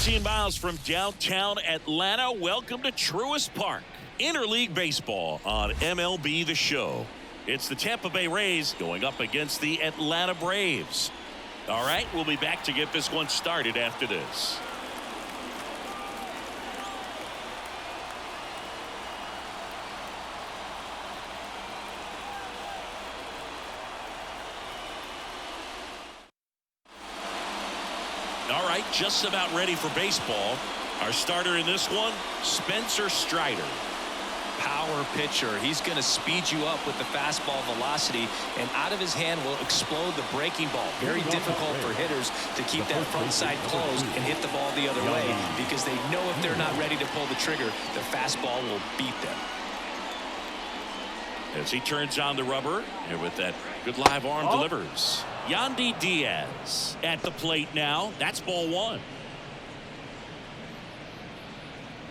15 miles from downtown Atlanta. Welcome to Truist Park. Interleague baseball on MLB The Show. It's the Tampa Bay Rays going up against the Atlanta Braves. All right, we'll be back to get this one started after this. All right, just about ready for baseball. Our starter in this one, Spencer Strider. Power pitcher. He's going to speed you up with the fastball velocity, and out of his hand will explode the breaking ball. Very difficult for hitters to keep that front side closed and hit the ball the other way, because they know if they're not ready to pull the trigger, the fastball will beat them. As he turns on the rubber, and with that good live arm delivers. Yandy Diaz at the plate now. That's ball one.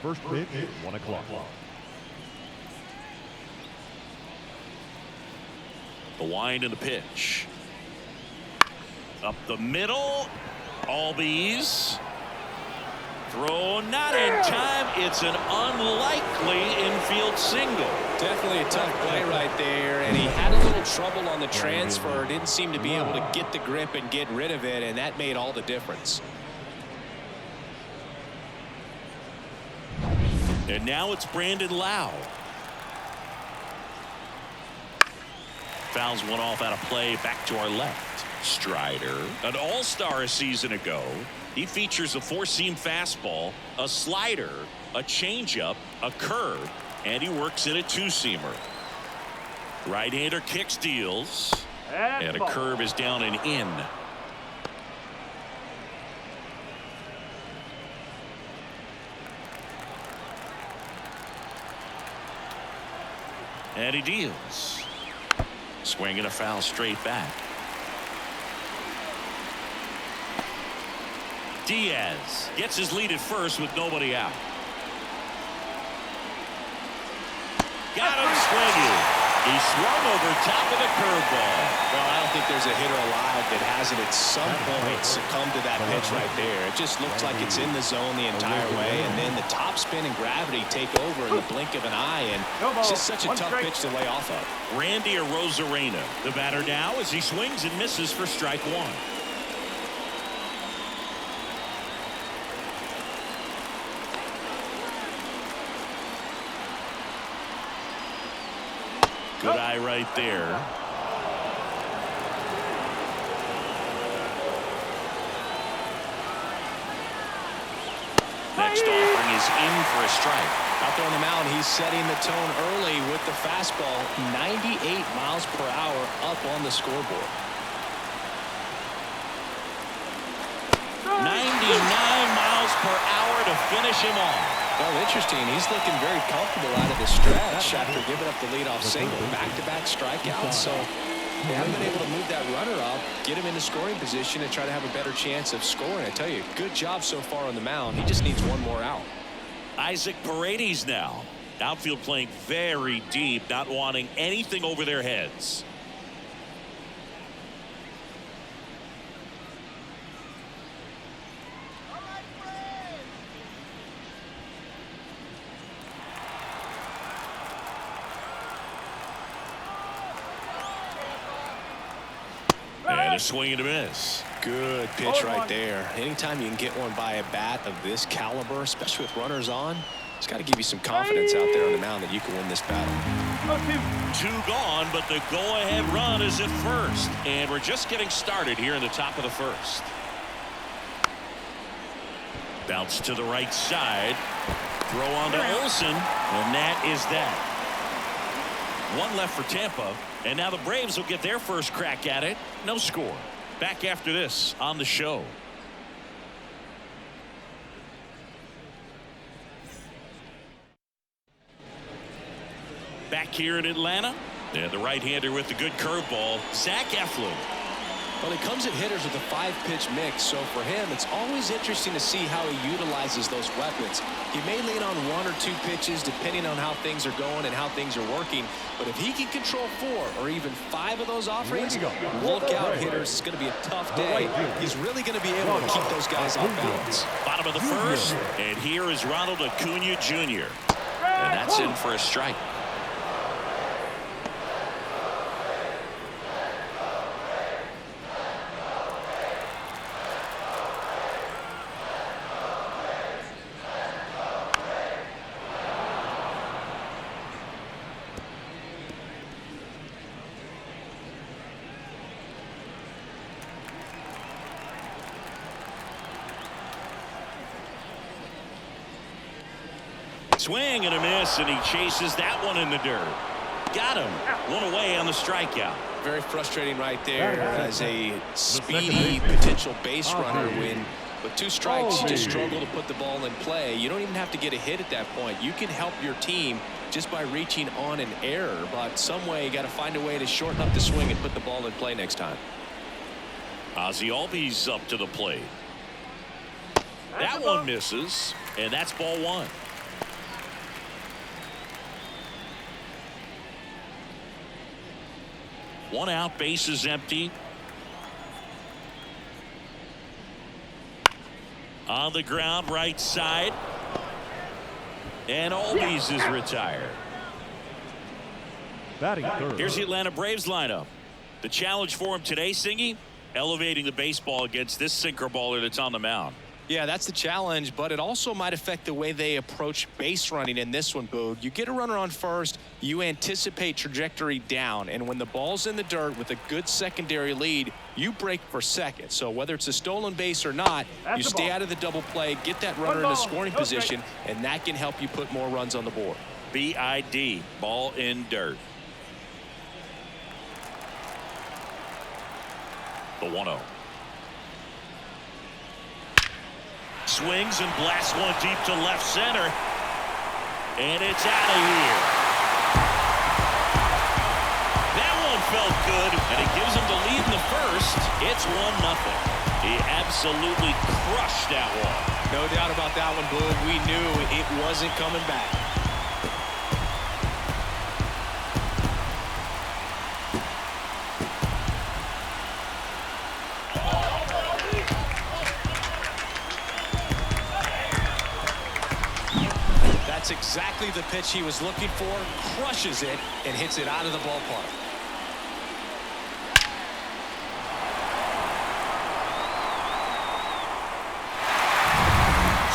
First pitch, 1 o'clock. The wind and the pitch. Up the middle. All bees. Throw not in time. It's an unlikely infield single. Definitely a tough play right there, and he had a little trouble on the transfer. Didn't seem to be able to get the grip and get rid of it, and that made all the difference. And now it's Brandon Lau. Fouls one off out of play. Back to our left. Strider, an all-star a season ago. He features a four-seam fastball, a slider, a changeup, a curve, and he works in a two-seamer. Right-hander kick steals, and a curve is down and in. And he deals. Swing and a foul straight back. Diaz gets his lead at first with nobody out. Got him swinging. He swung over top of the curveball. Well, I don't think there's a hitter alive that hasn't at some point succumbed to that pitch right there. It just looks like it's in the zone the entire way, and then the top spin and gravity take over in the blink of an eye, and it's just such a tough pitch to lay off of. Randy Arozarena, the batter now, as he swings and misses for strike one. Good eye right there. Next offering is in for a strike. Out there on the mound, he's setting the tone early with the fastball. 98 miles per hour up on the scoreboard. 99 miles per hour to finish him off. Well, interesting. He's looking very comfortable out of the stretch after giving up the leadoff single. Back-to-back strikeouts. So they haven't been able to move that runner up, get him into scoring position, and try to have a better chance of scoring. I tell you, good job so far on the mound. He just needs one more out. Isaac Paredes now. Outfield playing very deep, not wanting anything over their heads. And a swing and a miss. Good pitch right there. Anytime you can get one by a bat of this caliber, especially with runners on, it's got to give you some confidence out there on the mound that you can win this battle. Two gone, but the go-ahead run is at first. And we're just getting started here in the top of the first. Bounce to the right side. Throw on to Olsen, and that is that. One left for Tampa, and now the Braves will get their first crack at it. No score. Back after this on the show. Back here in Atlanta, and the right-hander with the good curveball, Zach Eflin. Well, he comes at hitters with a 5-pitch mix, so for him, it's always interesting to see how he utilizes those weapons. He may lean on 1 or 2 pitches depending on how things are going and how things are working, but if he can control 4 or even 5 of those offerings, look out, hitters. It's going to be a tough day. He's really going to be able to keep those guys off balance. Bottom of the first, and here is Ronald Acuna Jr. And that's in for a strike. Swing and a miss, and he chases that one in the dirt. Got him. One away on the strikeout. Very frustrating right there as a speedy potential base runner when with 2 strikes you just struggle to put the ball in play. You don't even have to get a hit at that point. You can help your team just by reaching on an error, but some way you got to find a way to shorten up the swing and put the ball in play next time. Ozzie Albies up to the plate. That one misses, and that's ball 1. 1 out, bases empty. On the ground, right side. And Albies is retired. Batting third. Here's the Atlanta Braves lineup. The challenge for him today, Singy, elevating the baseball against this sinker baller that's on the mound. Yeah, that's the challenge, but it also might affect the way they approach base running in this one, Boog. You get a runner on first, you anticipate trajectory down, and when the ball's in the dirt with a good secondary lead, you break for second. So whether it's a stolen base or not, you stay out of the double play, get that runner in a scoring position, and that can help you put more runs on the board. BID, ball in dirt. The 1-0. Swings and blasts one deep to left center. And it's out of here. That one felt good, and it gives him the lead in the first. It's 1-0. He absolutely crushed that one. No doubt about that one, Boog. We knew it wasn't coming back. That's exactly the pitch he was looking for, crushes it, and hits it out of the ballpark.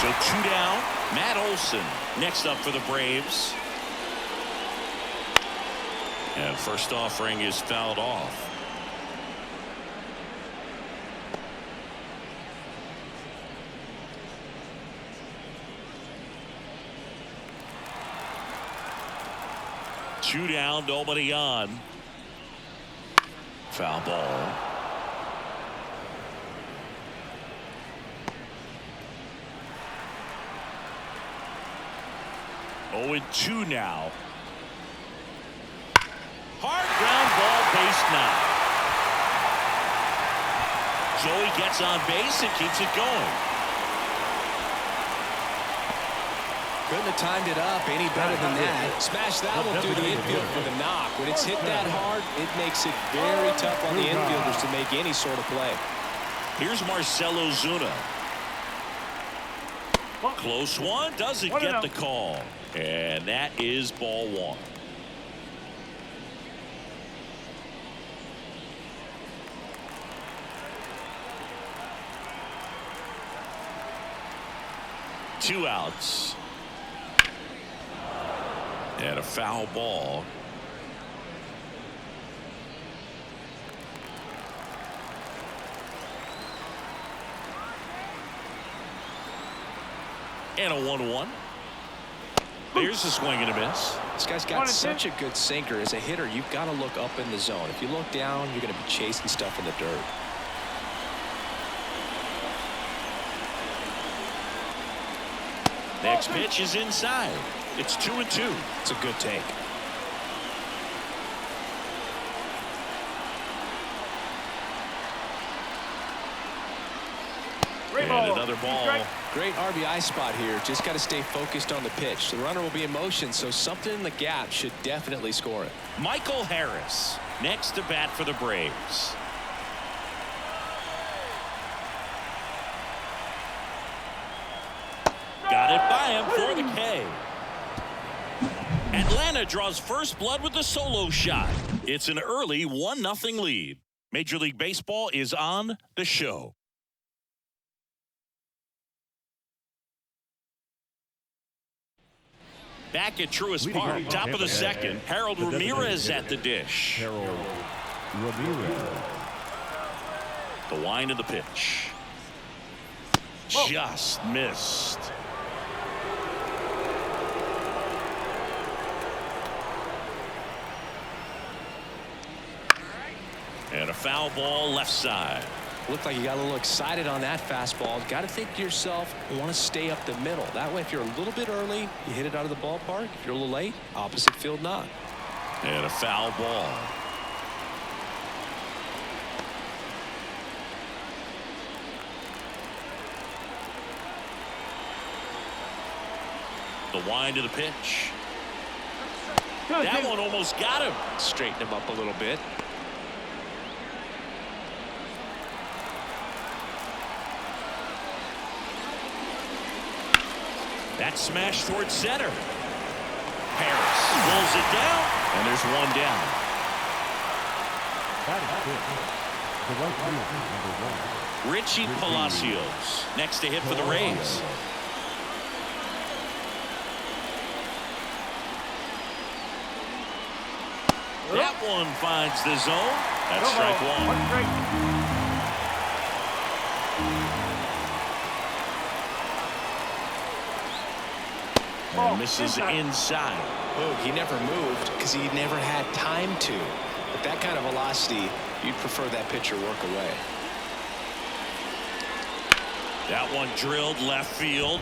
So 2 down. Matt Olson next up for the Braves. And first offering is fouled off. Two down, nobody on. Foul ball. Oh, and 2 now. Hard ground ball, base knock. Joey gets on base and keeps it going. Couldn't have timed it up any better than that. Smash that one through the infield for the knock. When it's hit that hard, it makes it very tough on the infielders to make any sort of play. Here's Marcell Ozuna. Close one, doesn't get the call. And that is ball 1. Two outs. And a foul ball. And a 1-1. There's a swing and a miss. This guy's got such a good sinker. As a hitter, you've got to look up in the zone. If you look down, you're going to be chasing stuff in the dirt. Next pitch is inside. It's 2-2. It's a good take. And another ball. Great RBI spot here. Just got to stay focused on the pitch. The runner will be in motion, so something in the gap should definitely score it. Michael Harris next to bat for the Braves. Got it by him for the K. Atlanta draws first blood with the solo shot. It's an early 1-0 lead. Major League Baseball is on the show. Back at Truist Park, top of the second, Harold Ramirez at the dish. Harold Ramirez. The wind of the pitch. Just missed. And a foul ball left side. Looked like you got a little excited on that fastball. Got to think to yourself, you want to stay up the middle. That way, if you're a little bit early, you hit it out of the ballpark. If you're a little late, opposite field not. And a foul ball. The wind of the pitch. That one almost got him. Straighten him up a little bit. That smash towards center. Harris rolls it down, and there's one down. The right fielder, #1. Richie Palacios next to hit for the Rays. That one finds the zone. That's strike one. And misses inside. Oh, he never moved because he never had time to. With that kind of velocity, you'd prefer that pitcher work away. That one drilled left field.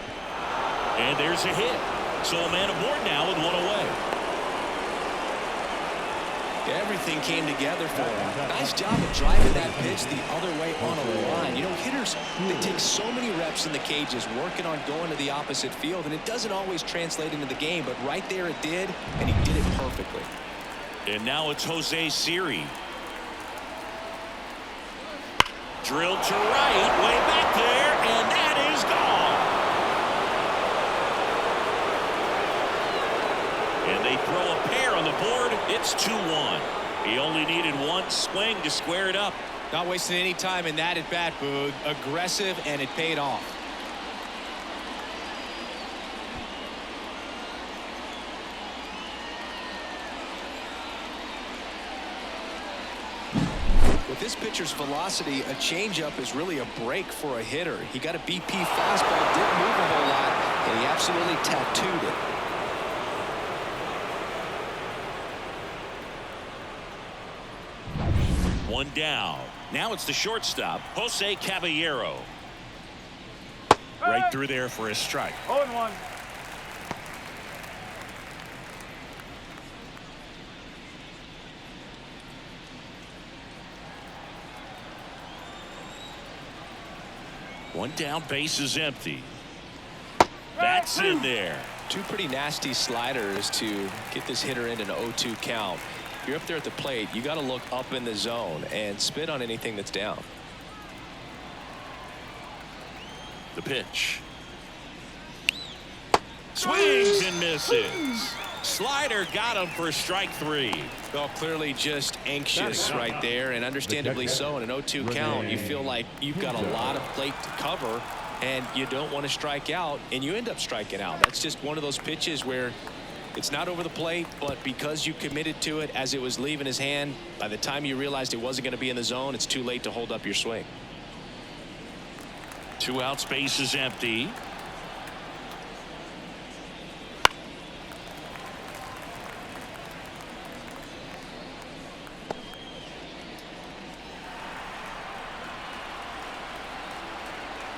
And there's a hit. So a man aboard now with one away. Everything came together for him. Nice job of driving that pitch the other way on a line. You know, hitters, they take so many reps in the cages working on going to the opposite field, and it doesn't always translate into the game, but right there it did, and he did it perfectly. And now it's Jose Siri. Drilled to right, way back there, and that is gone. And they throw a pair on the board. It's 2-1. He only needed one swing to square it up. Not wasting any time in that at bat, Boog. Aggressive, and it paid off. With this pitcher's velocity, a changeup is really a break for a hitter. He got a BP fastball, didn't move a whole lot, and he absolutely tattooed it. One down. Now it's the shortstop, Jose Caballero. Right through there for a strike. 0-1. One down, base is empty. That's in there. Two pretty nasty sliders to get this hitter in an 0-2 count. If you're up there at the plate, you got to look up in the zone and spit on anything that's down. The pitch. Swings and misses. Slider got him for strike three. Well, clearly just anxious right there, and understandably so. In an 0-2 count, you feel like you've got a lot of plate to cover, and you don't want to strike out, and you end up striking out. That's just one of those pitches where it's not over the plate, but because you committed to it as it was leaving his hand, by the time you realized it wasn't going to be in the zone, it's too late to hold up your swing. 2 outs, base is empty.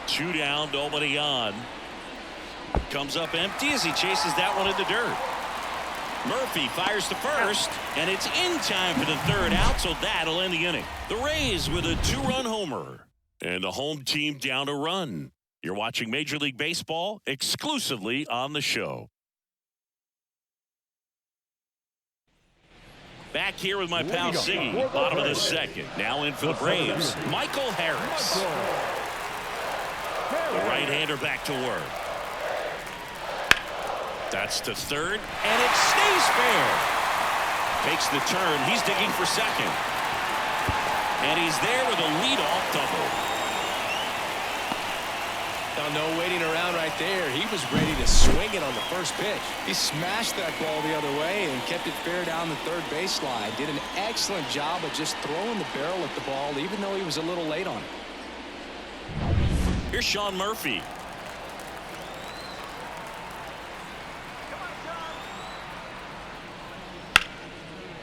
Two down, nobody on. Comes up empty as he chases that one in the dirt. Murphy fires to first, and it's in time for the third out, so that'll end the inning. The Rays with a 2-run homer, and the home team down a run. You're watching Major League Baseball exclusively on the show. Back here with my pal Siggy, bottom of the second. Now in for the Braves, Michael Harris. The right-hander back to work. That's to third, and it stays fair. Takes the turn. He's digging for second. And he's there with a leadoff double. Now, no waiting around right there. He was ready to swing it on the first pitch. He smashed that ball the other way and kept it fair down the third baseline. Did an excellent job of just throwing the barrel at the ball, even though he was a little late on it. Here's Sean Murphy.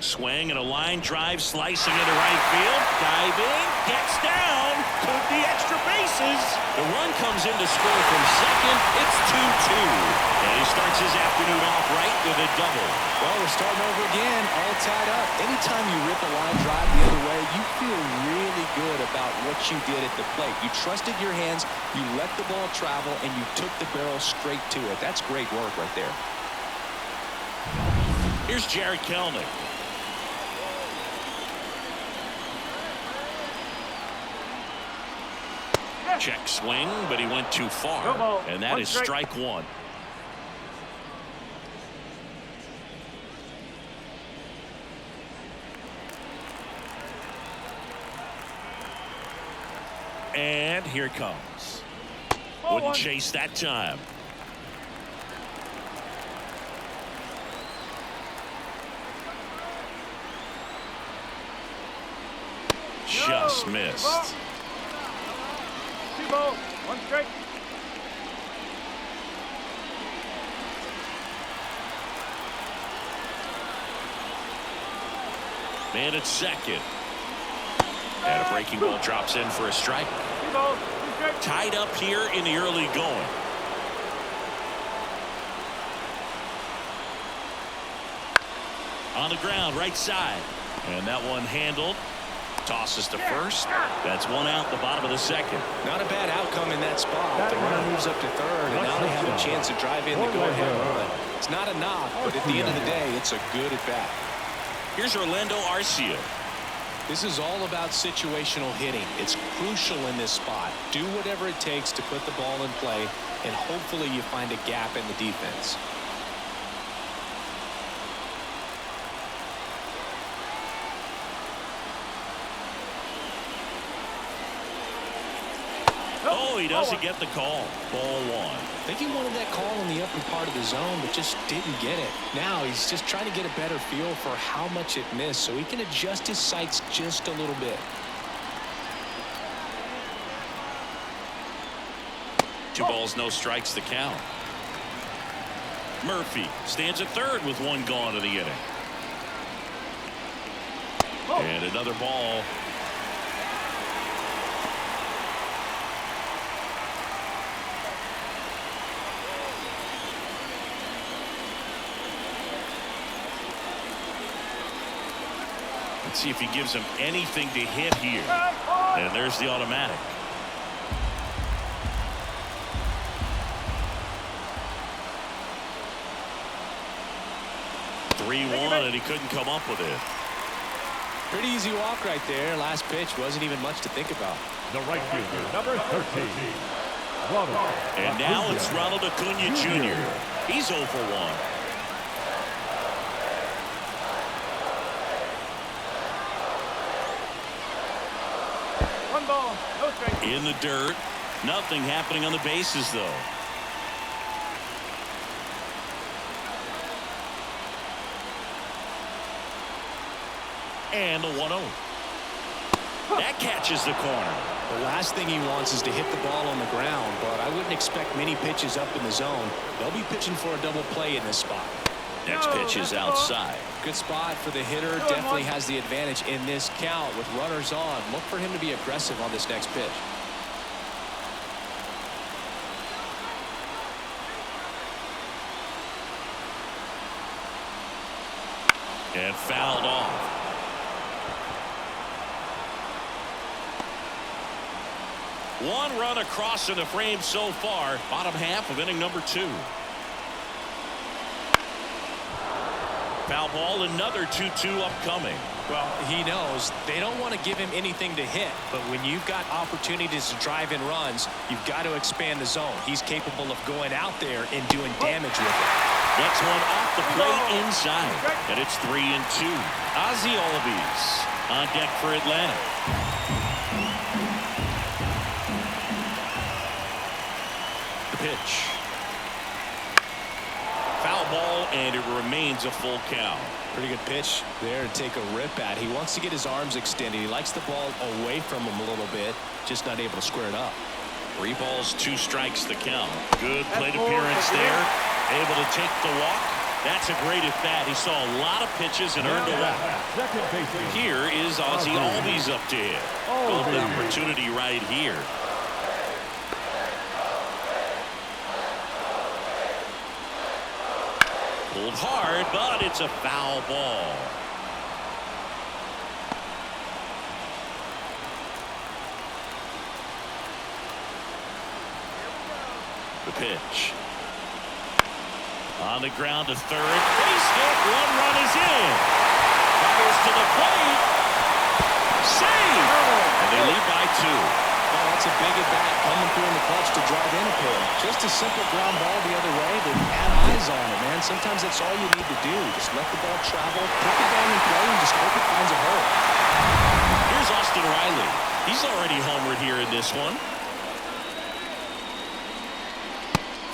Swing and a line drive, slicing into right field. Diving, gets down, took the extra bases. The run comes in to score from second. It's 2-2. And he starts his afternoon off right with a double. Well, we're starting over again, all tied up. Anytime you rip a line drive the other way, you feel really good about what you did at the plate. You trusted your hands, you let the ball travel, and you took the barrel straight to it. That's great work right there. Here's Jared Kelnick. Check swing, but he went too far. And that is strike one. And here it comes. Wouldn't chase that time. Just missed. One strike. Man at second. And a breaking ball drops in for a strike. Tied up here in the early going. On the ground, right side. And that one handled. Tosses to first. That's one out, the bottom of the second. Not a bad outcome in that spot. The runner moves up to third, and now they have a chance to drive in the go-ahead run. It's not a knock, but at the end of the day, it's a good at-bat. Here's Orlando Arcia. This is all about situational hitting. It's crucial in this spot. Do whatever it takes to put the ball in play, and hopefully you find a gap in the defense. Oh, he doesn't get the call. Ball one. I think he wanted that call in the upper part of the zone, but just didn't get it. Now he's just trying to get a better feel for how much it missed so he can adjust his sights just a little bit. Two balls, no strikes, the count. Murphy stands at third with one gone in the inning. And another ball. Let's see if he gives him anything to hit here. And there's the automatic. (3-1) and he couldn't come up with it. Pretty easy walk right there. Last pitch wasn't even much to think about. The right fielder, number 13. And now it's Ronald Acuna Jr. He's 0 for 1. In the dirt. Nothing happening on the bases, though. And the 1-0. That catches the corner. The last thing he wants is to hit the ball on the ground, but I wouldn't expect many pitches up in the zone. They'll be pitching for a double play in this spot. Next pitch is outside. Good spot for the hitter. Definitely has the advantage in this count with runners on. Look for him to be aggressive on this next pitch. And fouled off. One run across in the frame so far. Bottom half of inning number 2. Foul ball, another 2-2 upcoming. Well, he knows they don't want to give him anything to hit, but when you've got opportunities to drive in runs, you've got to expand the zone. He's capable of going out there and doing damage with it. That's one off the plate inside, and it's 3-2. Ozzie Albies on deck for Atlanta. The pitch. Foul ball, and it remains a full count. Pretty good pitch there to take a rip at. He wants to get his arms extended. He likes the ball away from him a little bit, just not able to square it up. 3 balls, 2 strikes the count. Good plate appearance there. Able to take the walk. That's a great at bat. He saw a lot of pitches and earned a walk. Here is Ozzie Albies up to hit. Golden opportunity right here. Pulled hard, but it's a foul ball. The pitch. On the ground to third. Base hit. 1 run is in. Fires to the plate. Save. And they lead by 2. Oh, that's a big at bat coming through in the clutch to drive in a pair. Just a simple ground ball the other way, but add eyes on it, man. Sometimes that's all you need to do. Just let the ball travel, put the ball in play, and just hope it finds a hole. Here's Austin Riley. He's already homered here in this one.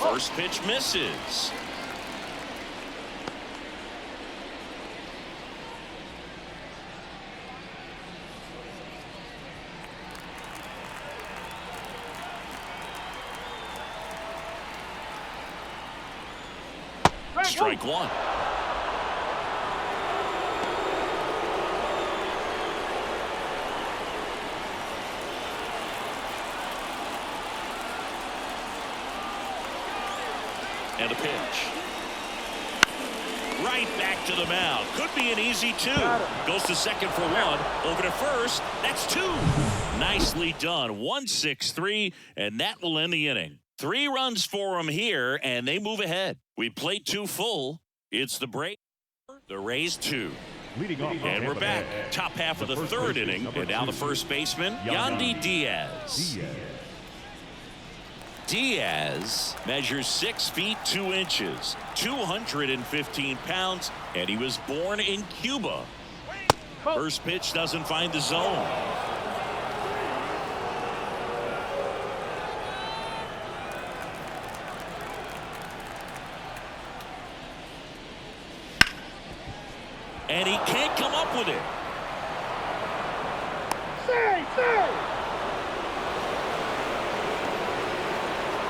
First pitch misses. Strike 1. And a pitch. Right back to the mound. Could be an easy 2. Goes to second for 1. Over to first. That's 2. Nicely done. 1-6-3, and that will end the inning. 3 runs for them here, and they move ahead. We played 2 full. It's the Braves. The Rays 2. And we're back. Top half of the 3rd inning. And now the first baseman, Yandy Diaz. Diaz measures 6 feet 2 inches, 215 pounds, and he was born in Cuba. First pitch doesn't find the zone. And he can't come up with it.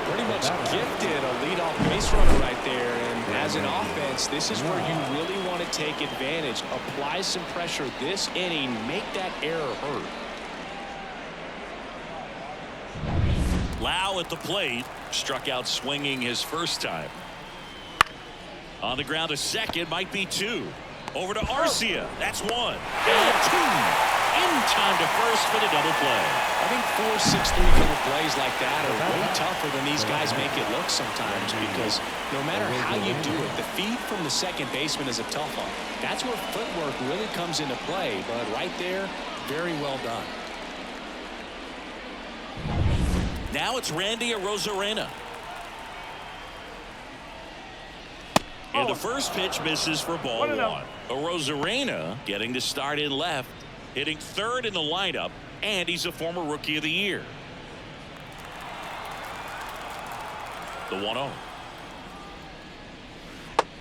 Pretty much gifted a leadoff base runner right there, and as an offense, this is where you really want to take advantage. Apply some pressure this inning, make that error hurt. Lau at the plate, struck out swinging his first time. On the ground to second, might be 2. Over to Arcia, that's 1. And 2. In time to first for the double play. I think 4-6-3 double plays like that are way tougher than these guys make it look sometimes, because no matter how you do it, the feed from the second baseman is a tough one. That's where footwork really comes into play, but right there, very well done. Now it's Randy Arozarena. And the first pitch misses for ball 1. Arozarena getting to start in left, hitting 3rd in the lineup, and he's a former Rookie of the Year. The 1-0.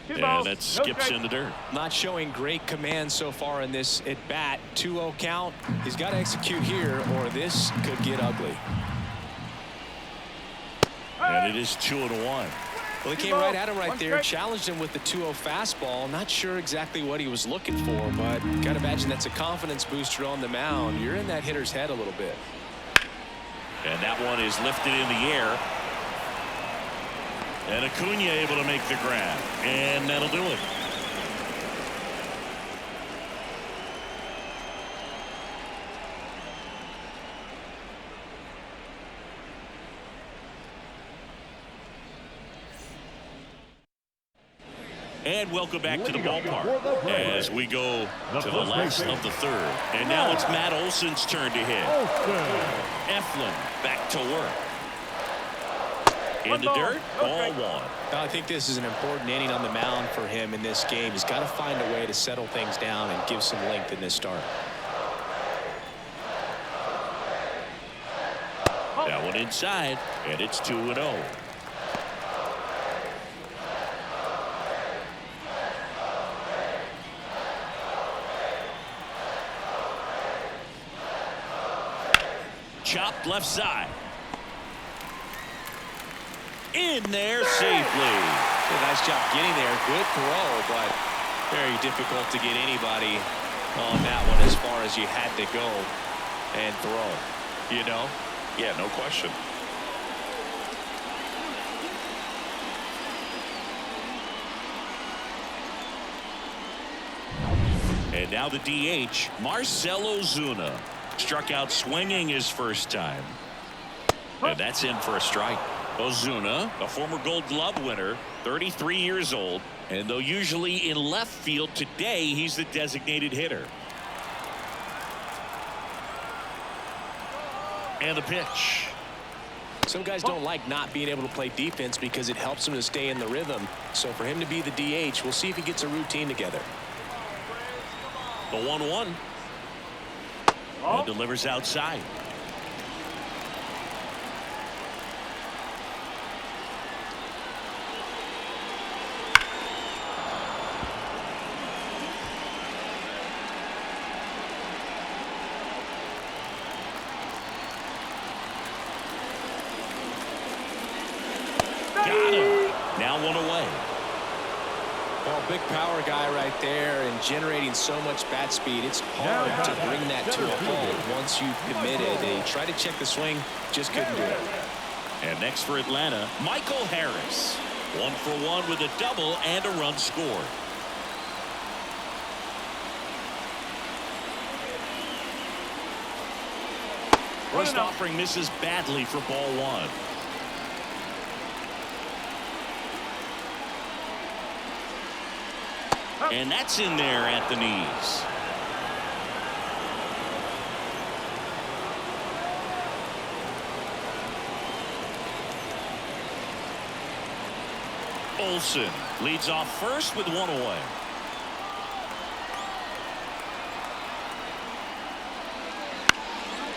And that skips in the dirt. Not showing great command so far in this at bat. 2-0 count. He's got to execute here, or this could get ugly. And it is 2-1. Well, he came right at him right there, challenged him with the 2-0 fastball. Not sure exactly what he was looking for, but got to imagine that's a confidence booster on the mound. You're in that hitter's head a little bit. And that one is lifted in the air. And Acuna able to make the grab. And that'll do it. And welcome back to the ballpark as we go to the last of the third. And now it's Matt Olson's turn to hit. Eflin back to work. In the dirt, ball one. I think this is an important inning on the mound for him in this game. He's got to find a way to settle things down and give some length in this start. That one inside, and it's 2-0. Chopped left side. In there safely. Nice job getting there. Good throw, but very difficult to get anybody on that one as far as you had to go and throw. You know? Yeah, no question. And now the DH, Marcell Ozuna. Struck out swinging his first time. And that's in for a strike. Ozuna, a former Gold Glove winner, 33 years old. And though usually in left field, today he's the designated hitter. And the pitch. Some guys don't like not being able to play defense because it helps them to stay in the rhythm. So for him to be the DH, we'll see if he gets a routine together. The 1-1. And delivers outside. Got him. Now one away. Well, big power guy right there and generating so much bat speed. It's hard to bring that to a halt once you've committed. They try to check the swing, just couldn't do it. And next for Atlanta, Michael Harris. 1 for 1 with a double and a run scored. First offering misses badly for ball one. And that's in there at the knees. Olson leads off first with one away.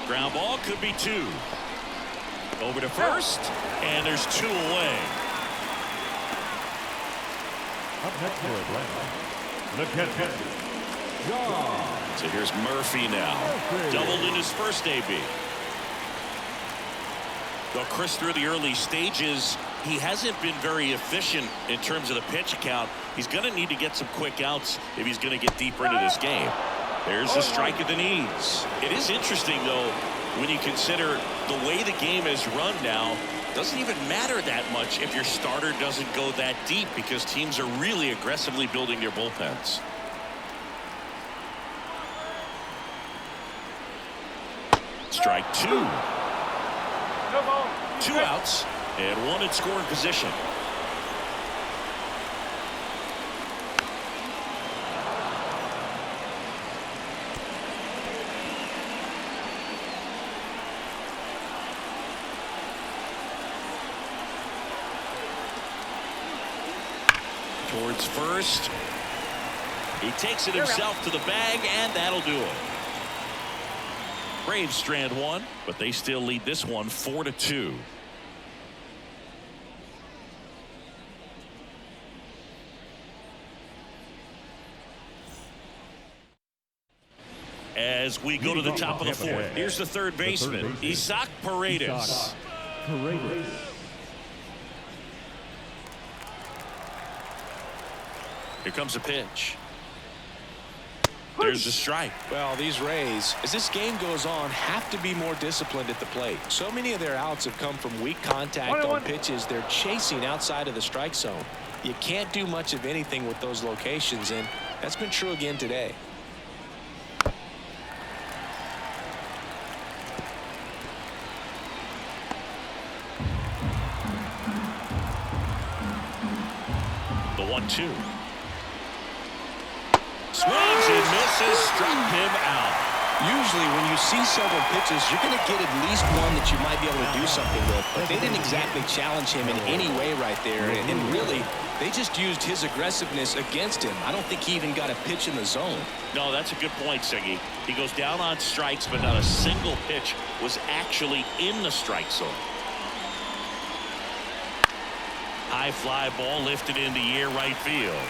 Ground ball could be two. Over to first, and there's two away. Up next for Atlanta, the catcher, John. So here's Murphy now. Doubled in his first AB. Though Chris, through the early stages, he hasn't been very efficient in terms of the pitch count. He's going to need to get some quick outs if he's going to get deeper into this game. There's a strike at the knees. It is interesting, though, when you consider the way the game is run now. Doesn't even matter that much if your starter doesn't go that deep because teams are really aggressively building their bullpens. Strike two. 2 outs and one in scoring position. Towards first. He takes it himself to the bag, and that'll do it. Braves strand one, but they still lead this one 4-2. As we go to the top of the fourth, here's the third baseman, Isaac Paredes. Here comes a pitch. There's a strike. Well, these Rays, as this game goes on, have to be more disciplined at the plate. So many of their outs have come from weak contact on pitches they're chasing outside of the strike zone. You can't do much of anything with those locations, and that's been true again today. The 1-2. Swings and misses, struck him out. Usually when you see several pitches, you're going to get at least one that you might be able to do something with. But they didn't exactly challenge him in any way right there. And really, they just used his aggressiveness against him. I don't think he even got a pitch in the zone. No, that's a good point, Siggy. He goes down on strikes, but not a single pitch was actually in the strike zone. High fly ball lifted into the air right field.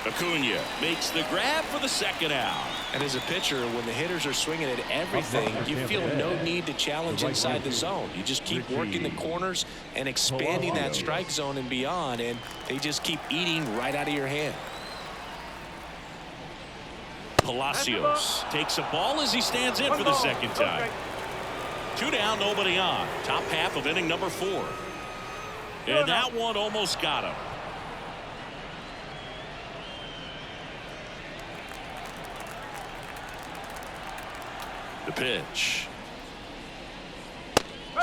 Acuna makes the grab for the second out. And as a pitcher, when the hitters are swinging at everything, you feel no need to challenge inside the zone. You just keep working the corners and expanding that strike zone and beyond, and they just keep eating right out of your hand. Palacios takes a ball as he stands in for the second time. 2 down, nobody on. Top half of inning number 4. And that one almost got him. The pitch.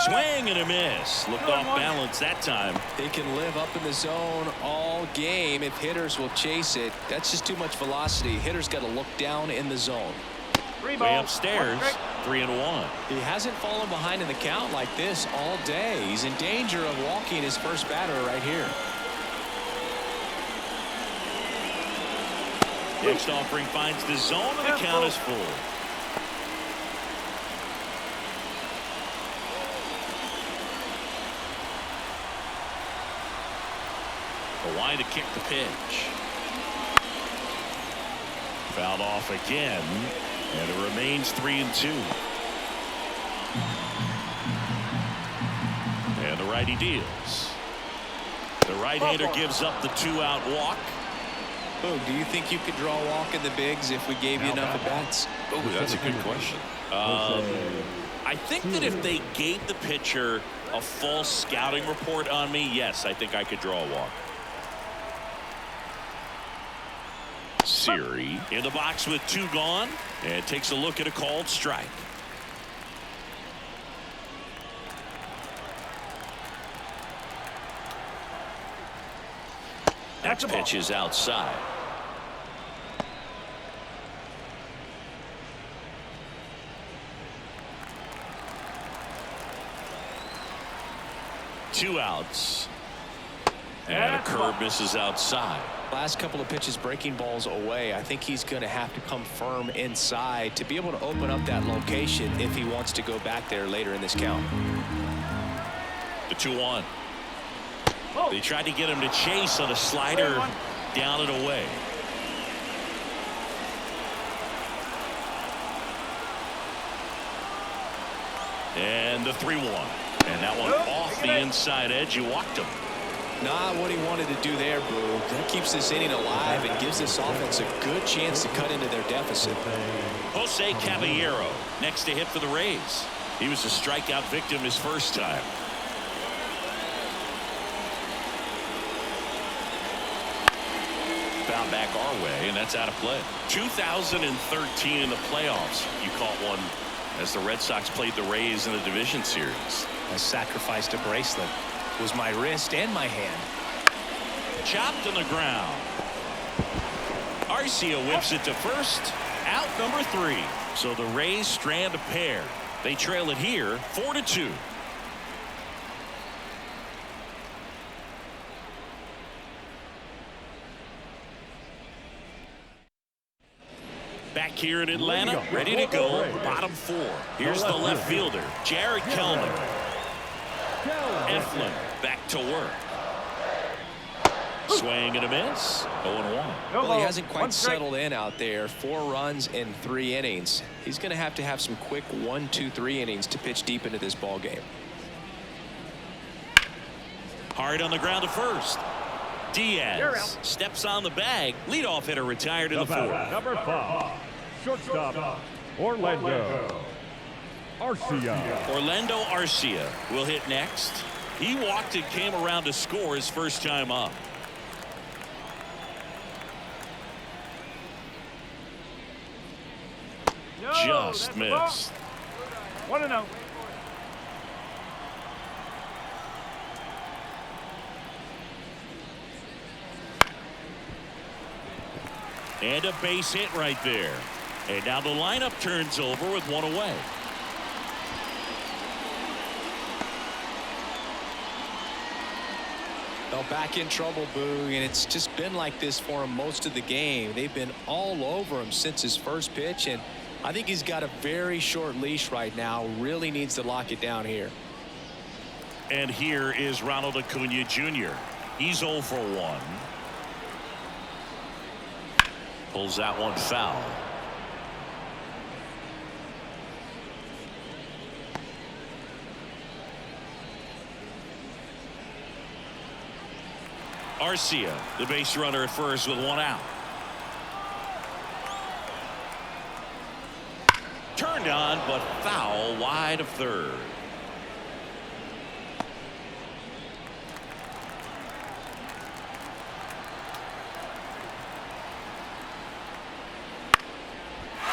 Swing and a miss. Looked off balance that time. They can live up in the zone all game if hitters will chase it. That's just too much velocity. Hitters got to look down in the zone. Way upstairs, 3-1. He hasn't fallen behind in the count like this all day. He's in danger of walking his first batter right here. Next offering finds the zone and the count is full. Line to kick the pitch. Fouled off again, and it remains 3-2. And the righty deals. The right-hander gives up the 2-out walk. Oh, do you think you could draw a walk in the bigs if we gave you enough at bats? Oh, that's a good question. I think that if they gave the pitcher a false scouting report on me, yes, I think I could draw a walk. Siri in the box with 2 gone and takes a look at a called strike. Next pitch is outside. Two outs. And a curve misses outside. Last couple of pitches breaking balls away. I think he's going to have to come firm inside to be able to open up that location if he wants to go back there later in this count. The 2-1. They tried to get him to chase on a slider down and away. And the 3-1. And that one off the inside edge. You walked him. Not what he wanted to do there, Boo. That keeps this inning alive and gives this offense a good chance to cut into their deficit. Jose Caballero next to hit for the Rays. He was a strikeout victim his first time. Found back our way, and that's out of play. 2013 in the playoffs. You caught one as the Red Sox played the Rays in the division series. I sacrificed a bracelet. It was my wrist and my hand. Chopped on the ground. Arcia whips it to first. Out number 3. So the Rays strand a pair. They trail it here 4-2. Back here in Atlanta, ready to go. Bottom 4. Here's the left fielder, Jared Kellner. Eflin back to work. Swing and a miss. 0-1. Well, he hasn't quite settled in out there. 4 runs in 3 innings. He's going to have some quick 1, 2, 3 innings to pitch deep into this ball game. Hard on the ground to first. Diaz steps on the bag. Leadoff hitter retired in the 4th. Number 5, shortstop, Orlando Arcia. Orlando Arcia will hit next. He walked and came around to score his first time up. Just missed. 1-0. And a base hit right there. And now the lineup turns over with one away. Well, back in trouble, Boog, and it's just been like this for him most of the game. They've been all over him since his first pitch, and I think he's got a very short leash right now. Really needs to lock it down here. And here is Ronald Acuna Jr. He's 0 for 1. Pulls that one foul. Arcia, the base runner at first with one out. Turned on, but foul wide of third.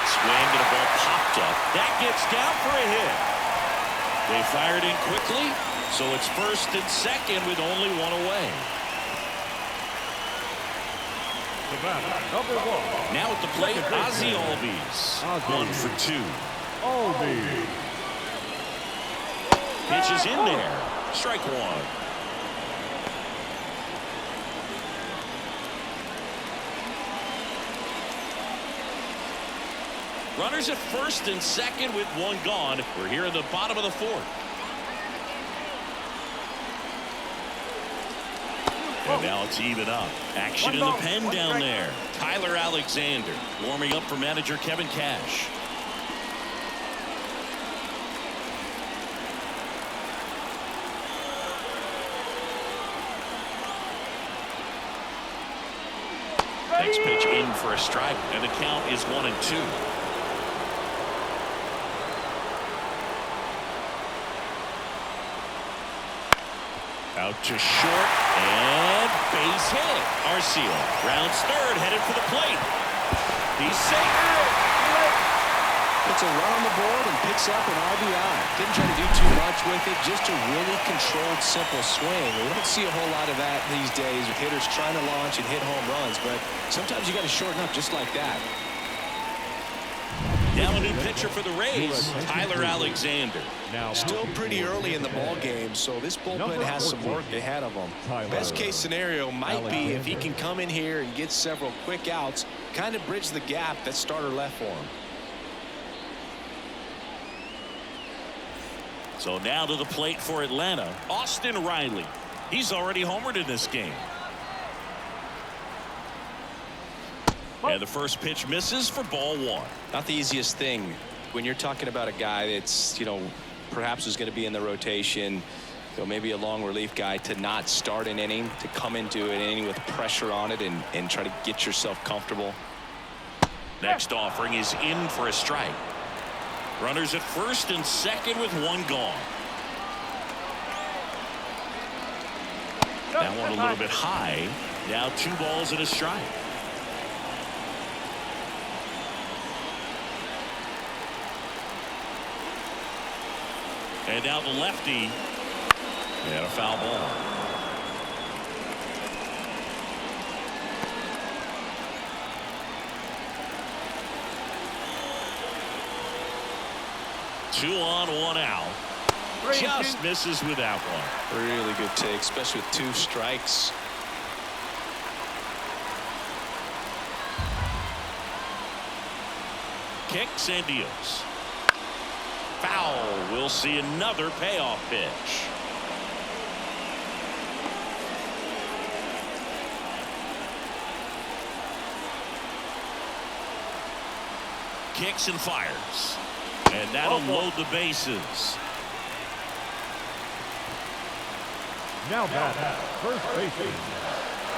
Swing and a ball popped up. That gets down for a hit. They fired in quickly, so it's first and second with only one away. Number 1. Now at the plate, Ozzie Albies. 1 for 2. Albies. Pitch is in there. Strike one. Runners at first and second with one gone. We're here in the bottom of the fourth. And now it's even up. Action in the pen down there. Tyler Alexander warming up for manager Kevin Cash. Next pitch in for a strike, and the count is 1-2. Out to short and base hit. Arcia rounds third, headed for the plate. He's safe. Puts a run on the board and picks up an RBI. Didn't try to do too much with it, just a really controlled, simple swing. We don't see a whole lot of that these days with hitters trying to launch and hit home runs, but sometimes you got to shorten up just like that. Now a new pitcher for the Rays, Tyler Alexander. Still pretty early in the ball game, so this bullpen has some work ahead of them. Best case scenario might be if he can come in here and get several quick outs, kind of bridge the gap that starter left for him. So now to the plate for Atlanta, Austin Riley. He's already homered in this game. And the first pitch misses for ball one. Not the easiest thing when you're talking about a guy that's, perhaps is going to be in the rotation, maybe a long relief guy, to not start an inning, to come into an inning with pressure on it and try to get yourself comfortable. Next offering is in for a strike. Runners at first and second with one gone. That one a little bit high. Now 2 balls and a strike. And now the lefty. And a foul ball. Two on, one out. Just misses with that one. Really good take, especially with 2 strikes. Kicks and deals. Foul. We'll see another payoff pitch. Kicks and fires. And that'll load the bases. Now back, first baseman.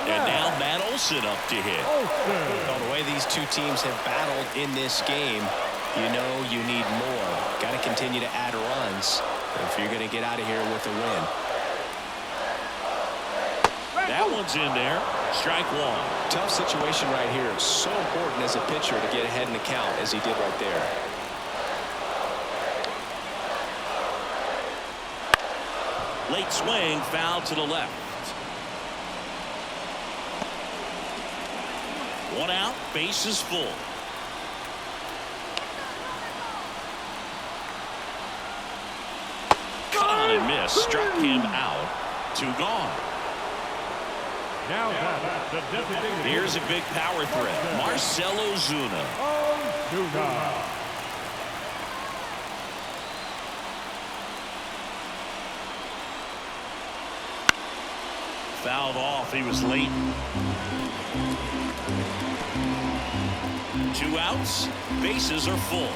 And now Matt Olson up to hit. Well, the way these two teams have battled in this game, you need more. Got to continue to add runs if you're going to get out of here with a win. That one's in there. Strike one. Tough situation right here. So important as a pitcher to get ahead in the count as he did right there. Late swing, foul to the left. One out, bases full. Cut on and miss. Struck him out. 2 gone. Now that's the designated. Here's a big power threat. Marcell Ozuna. Ozuna. Fouled off. He was late. 2 outs. Bases are full.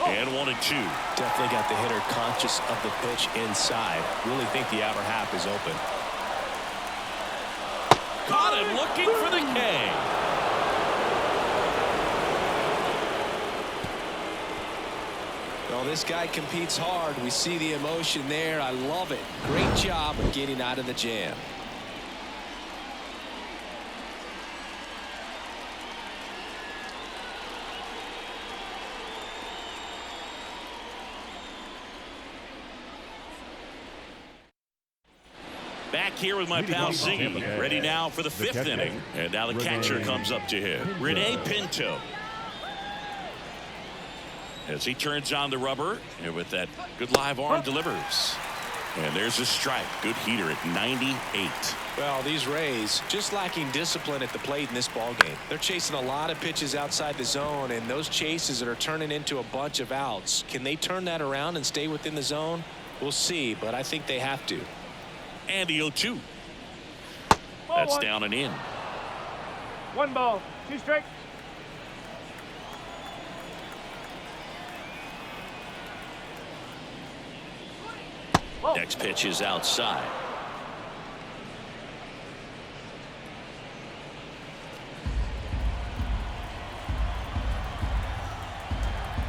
And 1-2. Definitely got the hitter conscious of the pitch inside. Really think the outer half is open. Caught him looking for the K. Well, this guy competes hard. We see the emotion there. I love it. Great job of getting out of the jam. Back here with my pal Ziggy, ready now for the 5th inning. And now the catcher comes up to him, Rene Pinto. As he turns on the rubber, and with that good live arm delivers. And there's a strike. Good heater at 98. Well, these Rays just lacking discipline at the plate in this ball game. They're chasing a lot of pitches outside the zone, and those chases that are turning into a bunch of outs. Can they turn that around and stay within the zone? We'll see, but I think they have to. And the 0-2. That's down and in. 1 ball, 2 strikes. Next pitch is outside.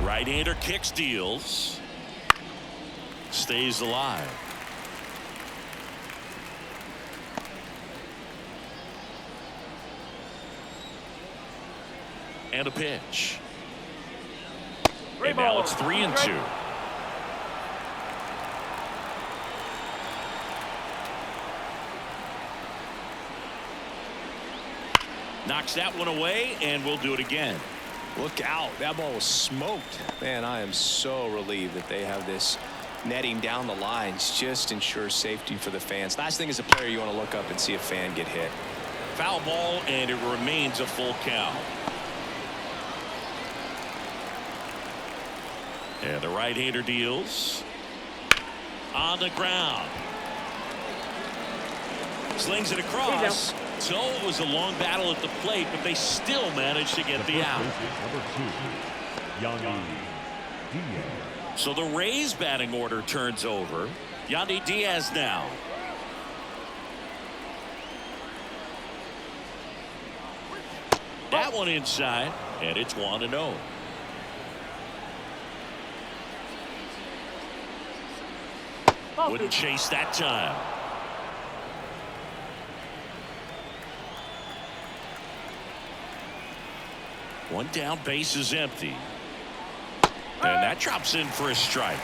Right-hander kicks, deals. Stays alive. And a pitch. And now it's 3-2. Knocks that one away, and we'll do it again. Look out. That ball was smoked. Man, I am so relieved that they have this netting down the lines. Just ensures safety for the fans. Last thing as a player, you want to look up and see a fan get hit. Foul ball, and it remains a full count. And the right-hander deals. On the ground. Slings it across. So it was a long battle at the plate, but they still managed to get the out. So the Rays batting order turns over. Yandy Diaz now. That one inside, and it's 1-0. Wouldn't chase that time. One down, base is empty. And that drops in for a strike.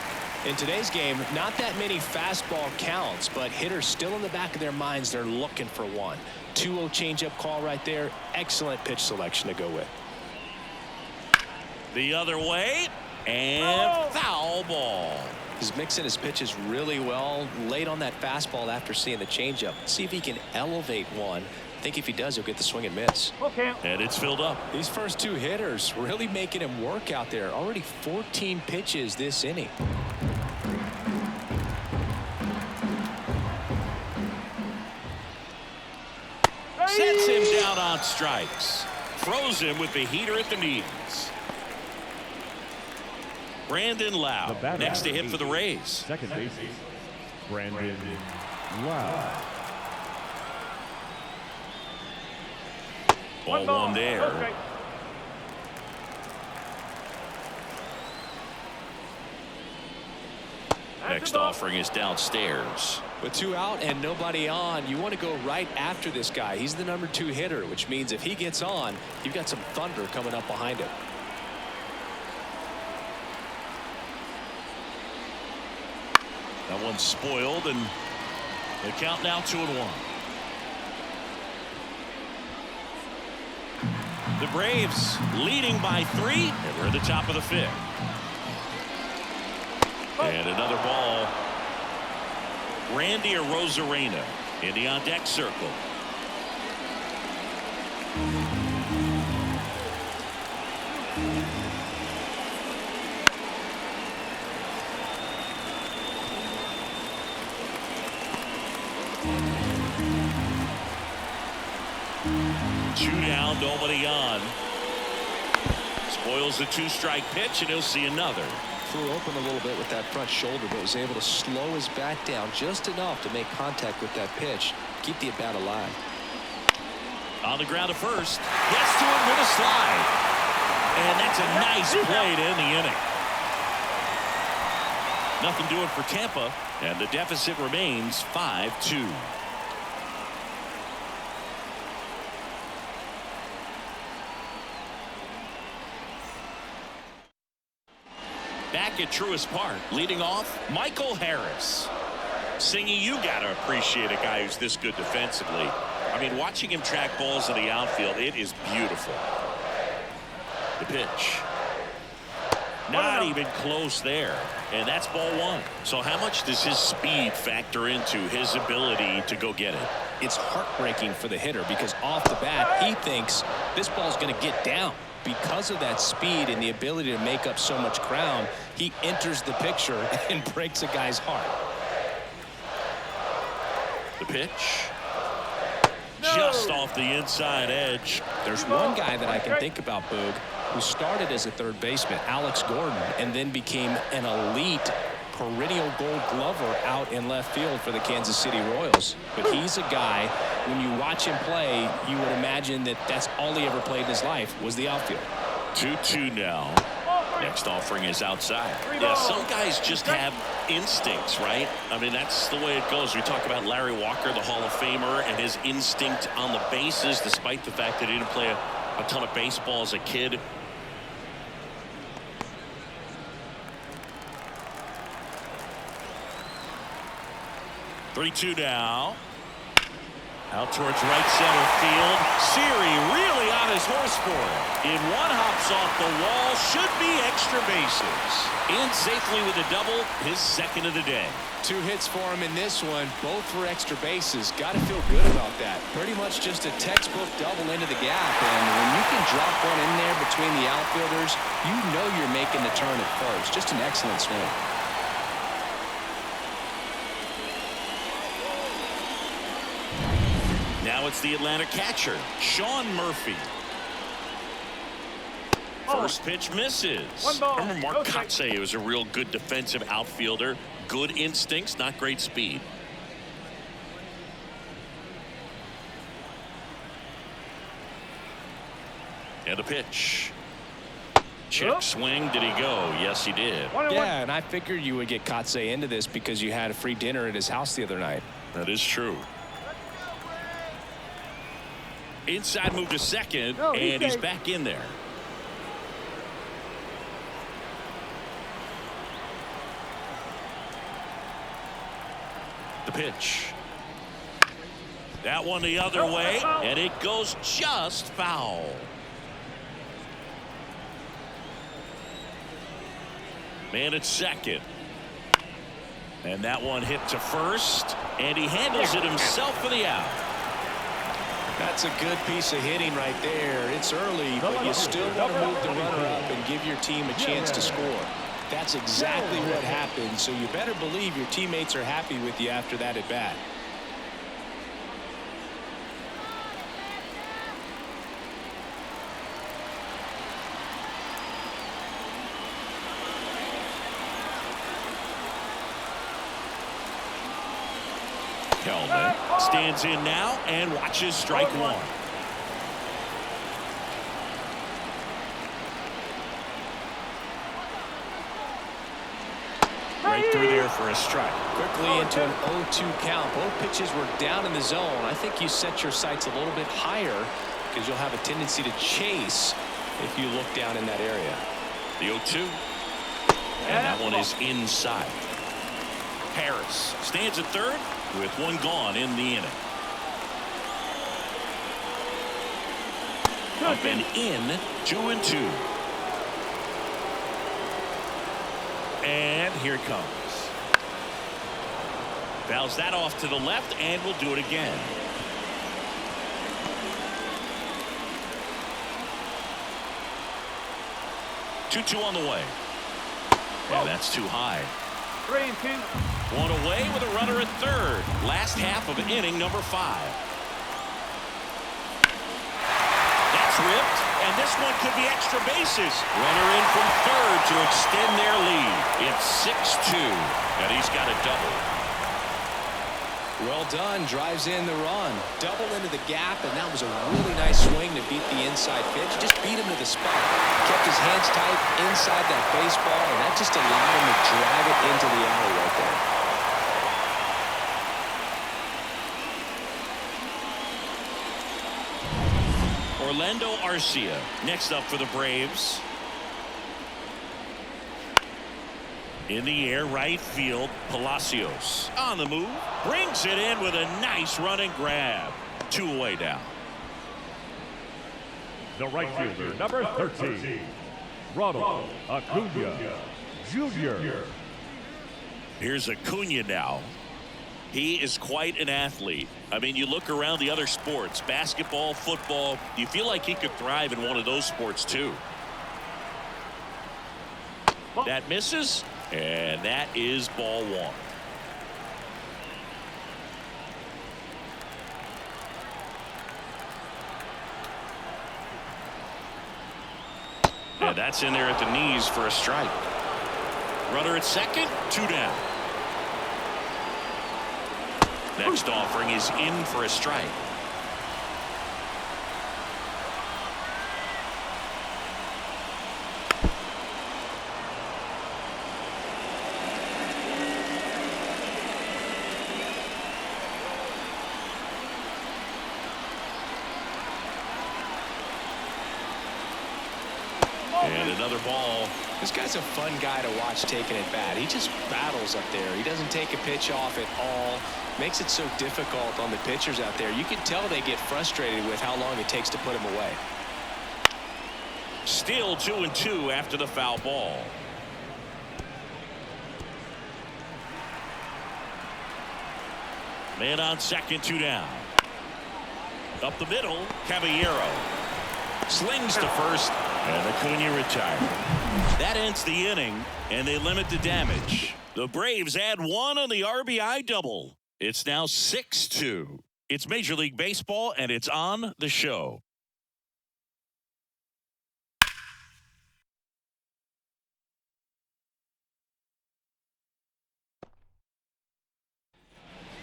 In today's game, not that many fastball counts, but hitters still in the back of their minds, they're looking for one. 2-0 changeup call right there. Excellent pitch selection to go with. The other way, and foul ball. He's mixing his pitches really well. Late on that fastball after seeing the changeup. See if he can elevate one. I think if he does, he'll get the swing and miss. Okay. And it's filled up. These first 2 hitters really making him work out there. Already 14 pitches this inning. Sets him down on strikes. Throws him with the heater at the knees. Brandon Lau next to hit for the Rays. Second base, Brandon Lau. 1-1 there. Okay. Next offering is downstairs. With 2 out and nobody on, you want to go right after this guy. He's the number 2 hitter, which means if he gets on, you've got some thunder coming up behind him. That one's spoiled, and the count now 2-1. The Braves leading by 3, and we're at the top of the 5th. And another ball. Randy Arozarena in the on-deck circle. Two down, nobody on. Spoils the 2-strike pitch, and he'll see another. Flew open a little bit with that front shoulder, but was able to slow his bat down just enough to make contact with that pitch, keep the at-bat alive. On the ground to first, gets to it with a slide, and that's a nice play to end the inning. Nothing doing for Tampa, and the deficit remains 5-2. Back at Truist Park, leading off, Michael Harris. Singy, you gotta appreciate a guy who's this good defensively. I mean, watching him track balls in the outfield, it is beautiful. The pitch. Not even close there, and that's ball 1. So how much does his speed factor into his ability to go get it? It's heartbreaking for the hitter because off the bat, he thinks this ball's going to get down. Because of that speed and the ability to make up so much ground, he enters the picture and breaks a guy's heart. The pitch. Just off the inside edge. There's one guy that I can think about, Boog, who started as a third baseman, Alex Gordon, and then became an elite perennial gold glover out in left field for the Kansas City Royals. But he's a guy, when you watch him play, you would imagine that that's all he ever played in his life was the outfield. 2-2 now. Next offering is outside. Yeah, some guys just have instincts, right? I mean, that's the way it goes. We talk about Larry Walker, the Hall of Famer, and his instinct on the bases, despite the fact that he didn't play a ton of baseball as a kid. Three-two now. Out towards right center field. Siri really on his horse for it. In one, hops off the wall. Should be extra bases. In safely with a double, his second of the day. 2 hits for him in this one, both for extra bases. Got to feel good about that. Pretty much just a textbook double into the gap. And when you can drop one in there between the outfielders, you know you're making the turn at first. Just an excellent swing. Now it's the Atlanta catcher, Sean Murphy. First pitch misses. I remember Mark Kotsay was a real good defensive outfielder. Good instincts, not great speed. And a pitch. Check swing. Did he go? Yes, he did. Yeah, and I figured you would get Kotsay into this because you had a free dinner at his house the other night. That is true. Inside move to second, and he's back in there. The pitch. That one the other way, and it goes just foul. Man at second. And that one hit to first, and he handles it himself for the out. That's a good piece of hitting right there. It's early, but you still want to move the runner up and give your team a chance to score. That's exactly what happened, so you better believe your teammates are happy with you after that at bat. Kelman stands in now and watches strike one. Right through there for a strike. Quickly into an 0-2 count. Both pitches were down in the zone. I think you set your sights a little bit higher because you'll have a tendency to chase if you look down in that area. The 0-2. And that one is inside. Harris stands at third with one gone in the inning. Up and in, 2-2. And here it comes. Fouls that off to the left, and we'll do it again. Two on the way. And that's too high. 3-2. One away with a runner at third. Last half of inning number 5. That's ripped, and this one could be extra bases. Runner in from third to extend their lead. It's 6-2, and he's got a double. Well done. Drives in the run. Double into the gap, and that was a really nice swing to beat the inside pitch. Just beat him to the spot. Kept his hands tight inside that baseball, and that just allowed him to drive it into the alley right there. Orlando Arcia next up for the Braves. In the air, right field, Palacios on the move, brings it in with a nice running grab. 2 away now. The right fielder, number 13, Ronald Acuna Jr. Here's Acuna now. He is quite an athlete. I mean, you look around the other sports, basketball, football, you feel like he could thrive in one of those sports too. That misses, and that is ball 1. And that's in there at the knees for a strike. Runner at second, 2 down. Next offering is in for a strike. And another ball. This guy's a fun guy to watch taking at bat. He just battles up there. He doesn't take a pitch off at all. Makes it so difficult on the pitchers out there. You can tell they get frustrated with how long it takes to put him away. Still 2-2 after the foul ball. Man on second, 2 down. Up the middle, Caballero slings to first, and Acuna retired. That ends the inning, and they limit the damage. The Braves add 1 on the RBI double. It's now 6-2. It's Major League Baseball, and it's on the show.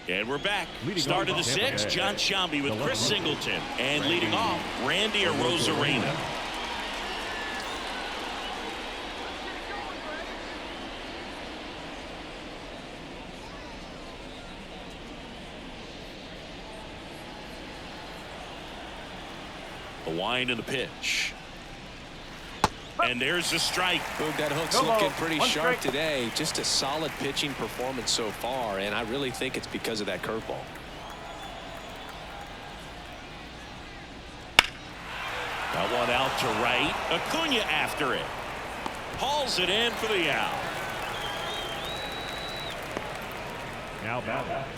And we're back. Start of the 6th, John Sciambi with Chris Singleton. And leading off, Randy Arozarena. The wind and the pitch. And there's the strike. Boog, that hook's looking pretty sharp today. Just a solid pitching performance so far, and I really think it's because of that curveball. That one out to right. Acuna after it. Hauls it in for the out. Now batting,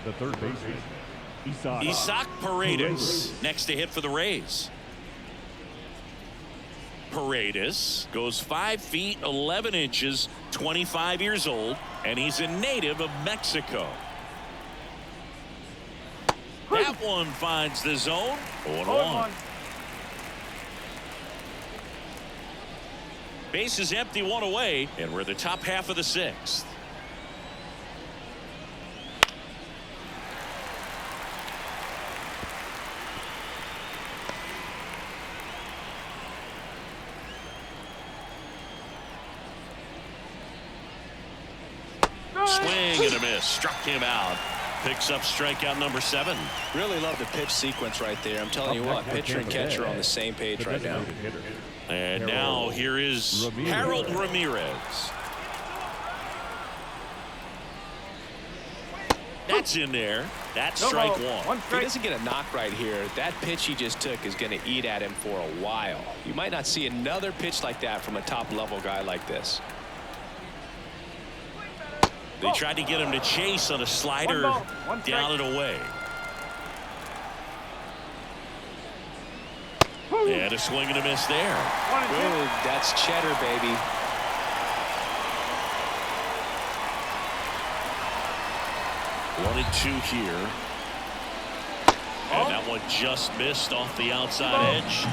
the third baseman, Isaac Paredes next to hit for the Rays. Paredes goes 5 feet 11 inches, 25 years old, and he's a native of Mexico. That one finds the zone. 0-1. Base is empty, 1 away, and we're the top half of the 6th. Swing and a miss. Struck him out. Picks up strikeout number 7. Really love the pitch sequence right there. I'm telling you what, pitcher and catcher are on the same page right now. And now here is Harold Ramirez. That's in there. That's strike 1. If he doesn't get a knock right here, that pitch he just took is going to eat at him for a while. You might not see another pitch like that from a top-level guy like this. They tried to get him to chase on a slider down and away. And a swing and a miss there. Good. That's cheddar, baby. One and 2 here. And that one just missed off the outside edge.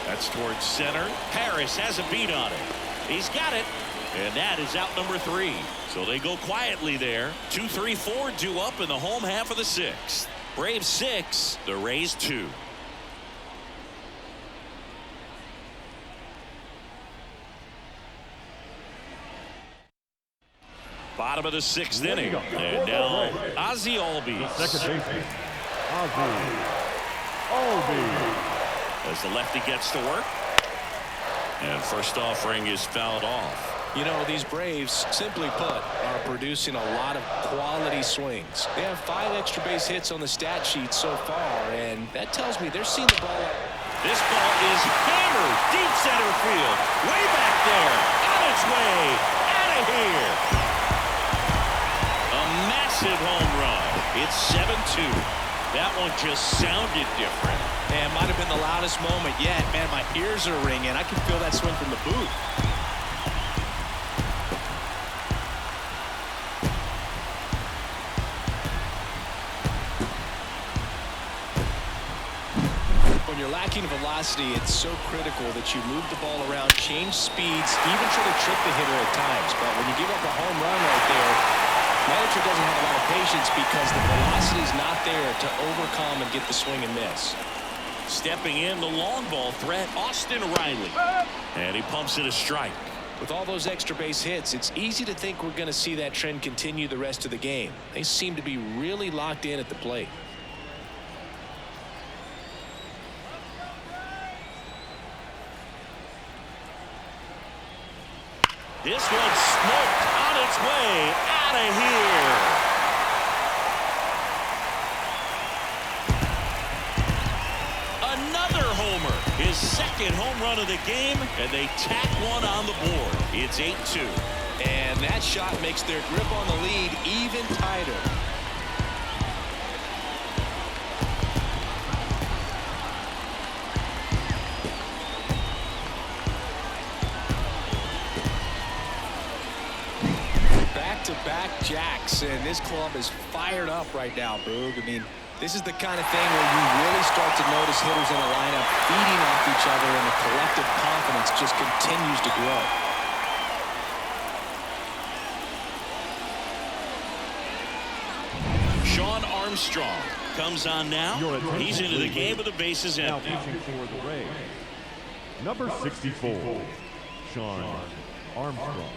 That's towards center. Harris has a beat on it. He's got it. And that is out number 3. So they go quietly there. 2, 3, 4 due up in the home half of the 6th. Braves 6, the Rays 2. Bottom of the 6th inning. And now Ozzie Albies. Second baseman, Ozzie Albies. As the lefty gets to work. And first offering is fouled off. You know, these Braves, simply put, are producing a lot of quality swings. They have 5 extra base hits on the stat sheet so far, and that tells me they're seeing the ball. This ball is hammered deep center field. Way back there. On its way. Out of here. A massive home run. It's 7-2. That one just sounded different. Man, might have been the loudest moment yet. Man, my ears are ringing. I can feel that swing from the booth. When you're lacking velocity, it's so critical that you move the ball around, change speeds, even try to trick the hitter at times. But when you give up a home run right there, manager doesn't have a lot of patience because the velocity is not there to overcome and get the swing and miss. Stepping in, the long ball threat, Austin Riley. And he pumps it a strike. With all those extra base hits, it's easy to think we're going to see that trend continue the rest of the game. They seem to be really locked in at the plate. This one's smoked on its way out of here. Another homer, his second home run of the game, and they tack one on the board. It's 8-2. And that shot makes their grip on the lead even tighter. Back-to-back jacks, and this club is fired up right now, Boog. I mean, this is the kind of thing where you really start to notice hitters in a lineup feeding off each other, and the collective confidence just continues to grow. Sean Armstrong comes on now. He's into the game with the bases empty. Now pitching for the Rays, number 64, Sean Armstrong.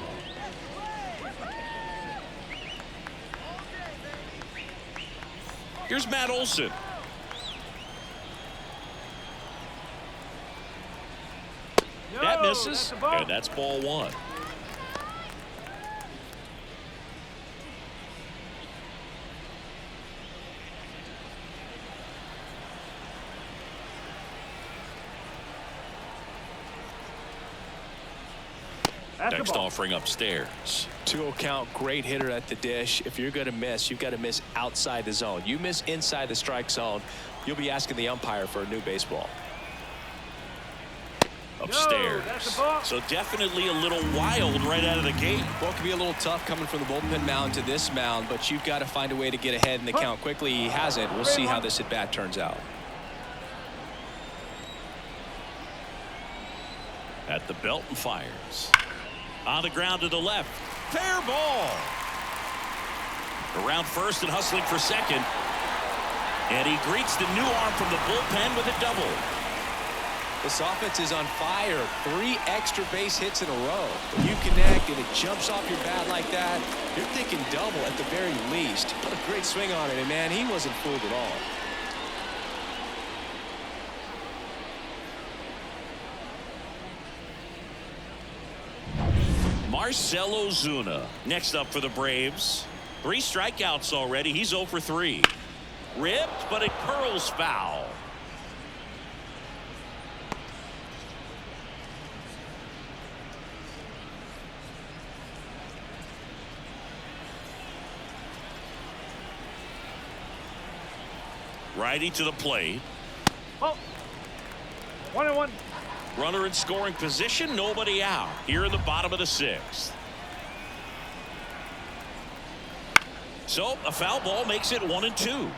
Here's Matt Olson. That misses, and that's ball 1. Next offering upstairs. 2-0 count, great hitter at the dish. If you're going to miss, you've got to miss outside the zone. You miss inside the strike zone, you'll be asking the umpire for a new baseball. Upstairs. So definitely a little wild right out of the gate. Well, it can be a little tough coming from the bullpen mound to this mound, but you've got to find a way to get ahead in the count quickly. He hasn't. We'll see how this at bat turns out. At the belt and fires. On the ground to the left. Fair ball. Around first and hustling for second. And he greets the new arm from the bullpen with a double. This offense is on fire. 3 extra base hits in a row. When you connect and it jumps off your bat like that, you're thinking double at the very least. What a great swing on it, and man, he wasn't fooled at all. Marcell Ozuna next up for the Braves. 3 strikeouts already. He's 0 for 3. Ripped, but it curls foul. Righty to the plate. Oh. 1-1. Runner in scoring position, nobody out. Here in the bottom of the 6th. So a foul ball makes it 1-2.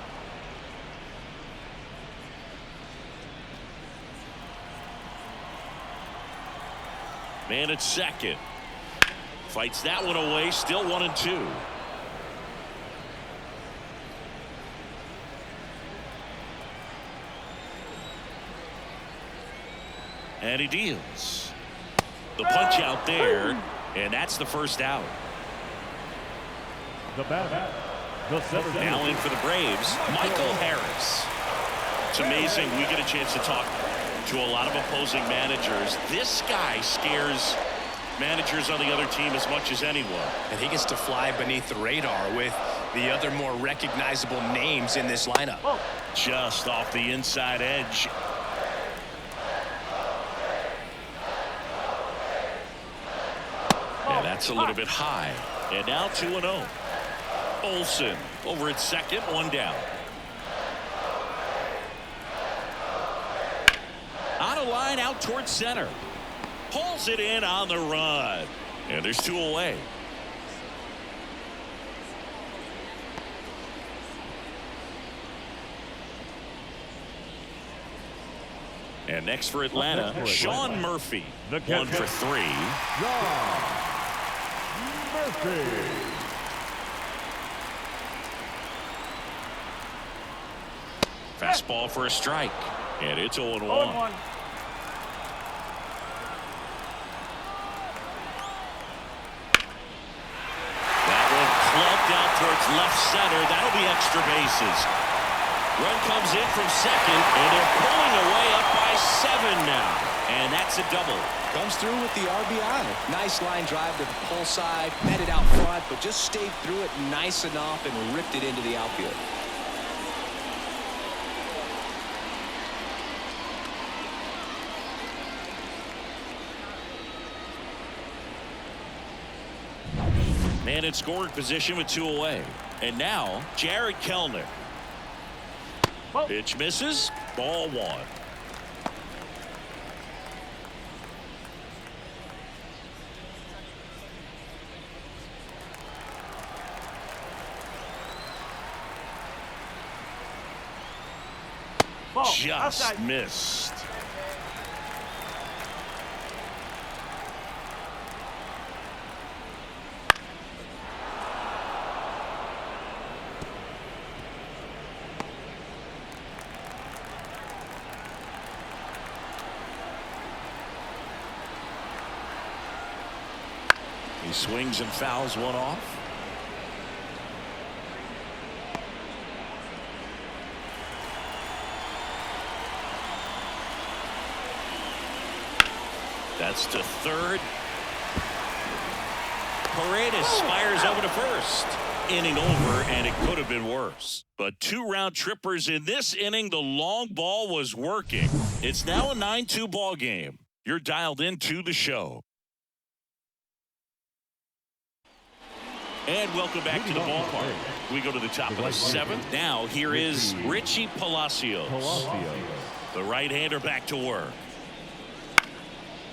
Man at second. Fights that one away, still 1-2. And he deals. The punch out there, and that's the first out. The batter, the center fielder. Now in for the Braves, Michael Harris. It's amazing. We get a chance to talk to a lot of opposing managers. This guy scares managers on the other team as much as anyone. And he gets to fly beneath the radar with the other more recognizable names in this lineup. Just off the inside edge. And that's a little bit high. And now 2-0. Olsen over at second, 1 down. On a line out towards center. Pulls it in on the run. And there's 2 away. And next for Atlanta, Sean Murphy. 1 for 3. Murphy. Fastball for a strike. And it's 0-1. That one clubbed out towards left center. That'll be extra bases. Run comes in from second, and they're pulling away up by 7 now. And that's a double. Comes through with the RBI. Nice line drive to the pull side, met it out front, but just stayed through it nice enough and ripped it into the outfield. Man in scoring position with 2 away. And now Jared Kellner. Pitch misses. Ball 1. Just missed. He swings and fouls one off. That's to third. Paredes fires over to first. Inning over, and it could have been worse. But 2 round trippers in this inning. The long ball was working. It's now a 9-2 ball game. You're dialed into the show. And welcome back to the ballpark. We go to the top of the 7th. Now here is Richie Palacios. The right-hander back to work.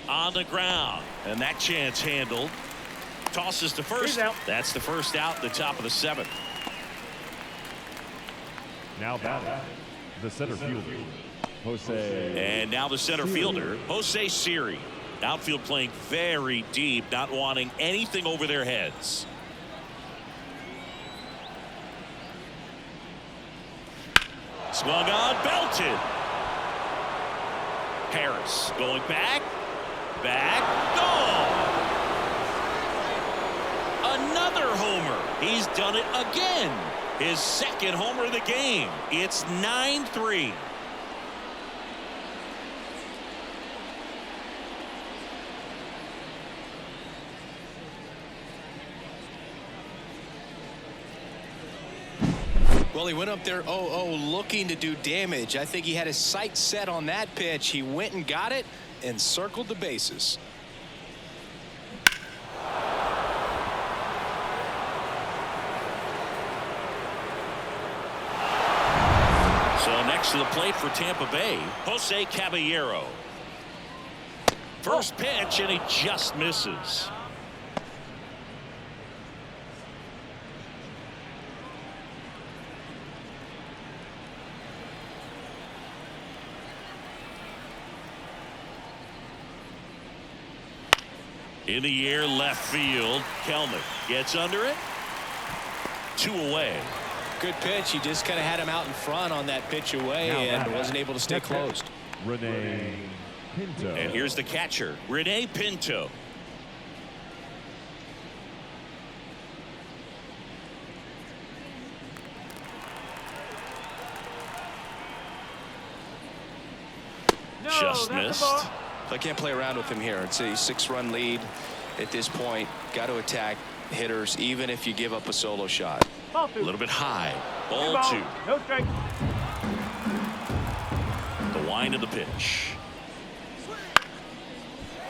On the ground, and that chance handled. Tosses to first. That's the first out at the top of the 7th. Now batting, the center fielder, Jose. And now the center fielder, Jose Siri. Outfield playing very deep, not wanting anything over their heads. Swung on, belted. Harris going back. Gone. Another homer. He's done it again. His second homer of the game. It's 9-3. Well, he went up there 0-0 looking to do damage. I think he had his sights set on that pitch. He went and got it and circled the bases. So next to the plate for Tampa Bay, Jose Caballero. First pitch, and he just misses. In the air, left field. Kelnick gets under it. 2 away. Good pitch. He just kind of had him out in front on that pitch away and wasn't able to stay closed. Rene Pinto. And here's the catcher, Rene Pinto. Just missed. I can't play around with him here. It's a 6-run lead at this point. Got to attack hitters even if you give up a solo shot. A little bit high. Ball 2. No strike. The wind of the pitch.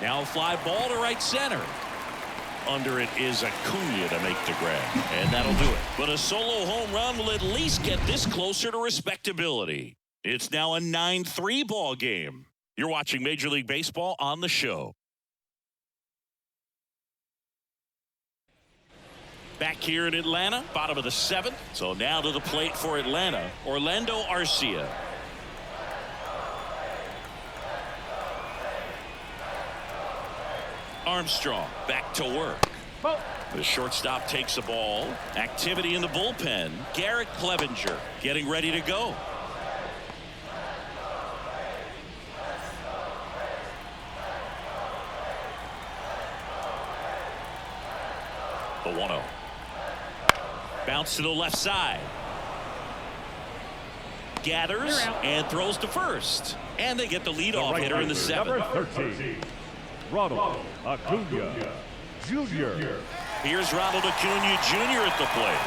Now a fly ball to right center. Under it is Acuna to make the grab, and that'll do it. But a solo home run will at least get this closer to respectability. It's now a 9-3 ball game. You're watching Major League Baseball on the show. Back here in Atlanta, bottom of the 7th. So now to the plate for Atlanta, Orlando Arcia. Armstrong back to work. The shortstop takes the ball. Activity in the bullpen. Garrett Clevenger getting ready to go. The 1-0. Bounce to the left side. Gathers and throws to first. And they get the leadoff hitter in the 7th. Number 13, Ronald Acuna Jr. Here's Ronald Acuna Jr. at the plate.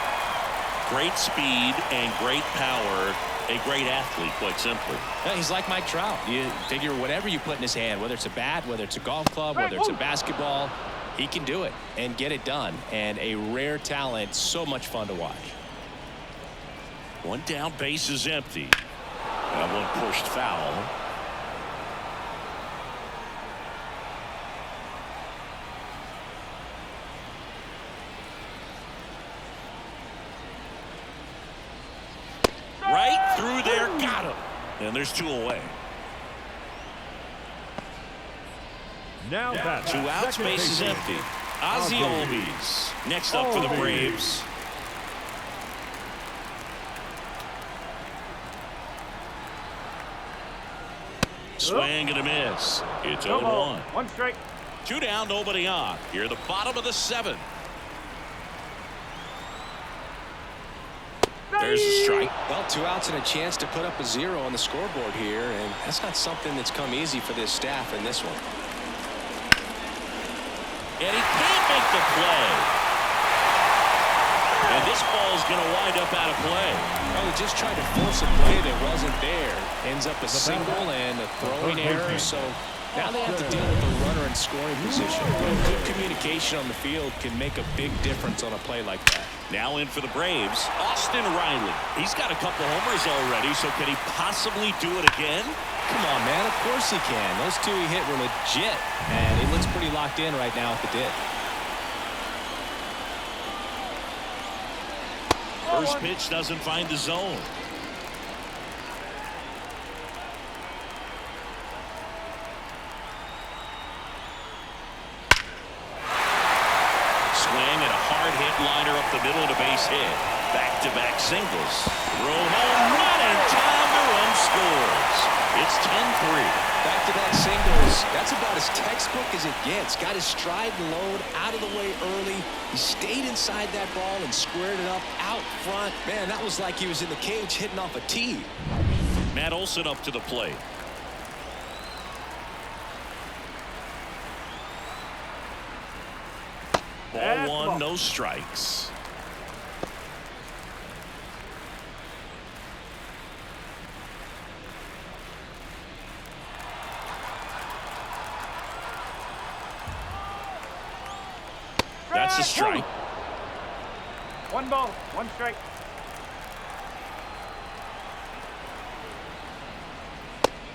Great speed and great power. A great athlete, quite simply. Yeah, he's like Mike Trout. You figure whatever you put in his hand, whether it's a bat, whether it's a golf club, whether it's a basketball, he can do it and get it done. And a rare talent, so much fun to watch. One down, base is empty. That one pushed foul. Right through there, got him. And there's 2 away. Now that's 2 outs, base is empty. Ozzie Albies next up for the Braves. Swing and a miss. It's 0-1. 1 strike. 2 down, nobody on. Here, the bottom of the 7th. There's a strike. Well, 2 outs and a chance to put up a 0 on the scoreboard here, and that's not something that's come easy for this staff in this one. And he can't make the play. And this ball is going to wind up out of play. Well, he just tried to force a play that wasn't there. Ends up a single and a throwing error. So now they have to deal with the runner in scoring position. Good communication on the field can make a big difference on a play like that. Now in for the Braves, Austin Riley. He's got a couple homers already, so can he possibly do it again? Come on, man. Of course he can. Those 2 he hit were legit, and he looks pretty locked in right now at the dip. First pitch doesn't find the zone. Swing and a hard hit liner up the middle and a base hit. Back-to-back singles. Throw home, not in time, the run scores. It's 10-3. Back-to-back pitches. That's about as textbook as it gets. Got his stride and load out of the way early. He stayed inside that ball and squared it up out front. Man, that was like he was in the cage hitting off a tee. Matt Olson up to the plate. Ball one, no strikes. That's a strike. 1 ball, 1 strike.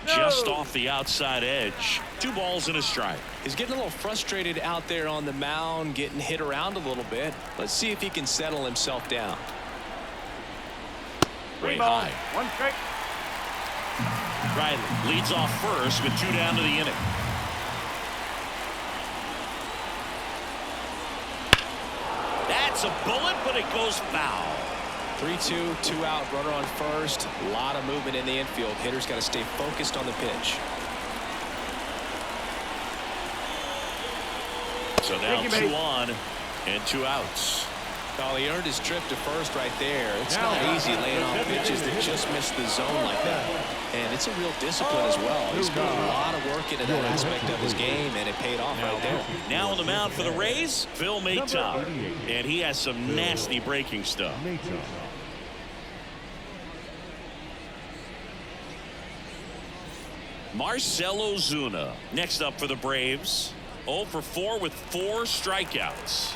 Just off the outside edge. 2 balls and a strike. He's getting a little frustrated out there on the mound, getting hit around a little bit. Let's see if he can settle himself down. Way 3 balls, high. 1 strike. Riley leads off first with 2 down to the inning. That's a bullet, but it goes foul. 3-2, 2 out, runner on first. A lot of movement in the infield. Hitter's got to stay focused on the pitch. So now 2 on and 2 outs. Oh, he earned his trip to first right there. It's not easy laying off pitches that just miss the zone like that. And it's a real discipline as well. He's put a lot of work into that aspect of his game, and it paid off right there. Now on the mound for the Rays, Phil Mayton. And he has some nasty breaking stuff. Marcell Ozuna next up for the Braves. 0 for 4 with 4 strikeouts.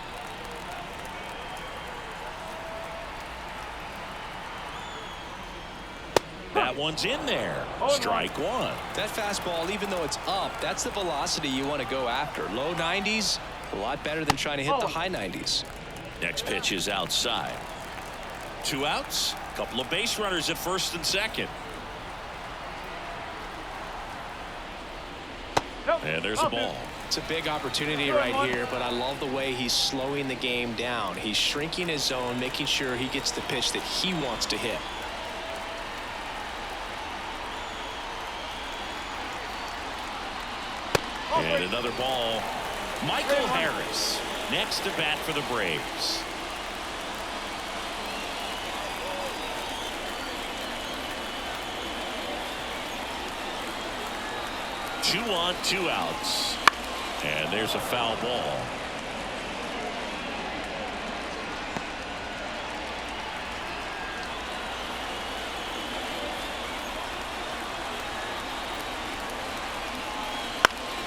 That one's in there. Strike 1. That fastball, even though it's up, that's the velocity you want to go after. Low 90s, a lot better than trying to hit the high 90s. Next pitch is outside. 2 outs. A couple of base runners at first and second. And there's a ball. It's a big opportunity right here, but I love the way he's slowing the game down. He's shrinking his zone, making sure he gets the pitch that he wants to hit. And another ball. Michael Harris next to bat for the Braves. Two on, 2 outs. And there's a foul ball.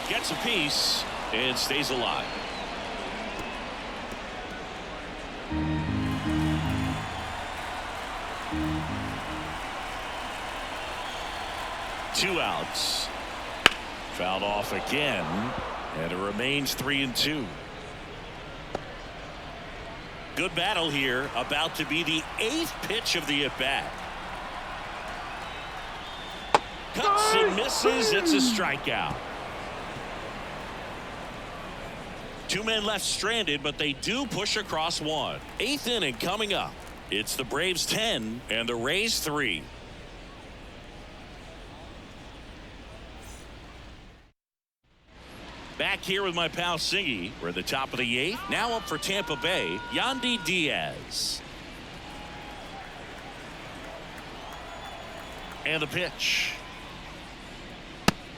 Gets a piece and stays alive. Two outs. Fouled off again, and it remains 3-2. Good battle here, about to be the 8th pitch of the at-bat. Cuts and misses. It's a strikeout. 2 men left stranded, but they do push across 1. 8th inning coming up. It's the Braves 10 and the Rays 3. Back here with my pal Singy. We're at the top of the 8th. Now up for Tampa Bay, Yandy Diaz. And the pitch.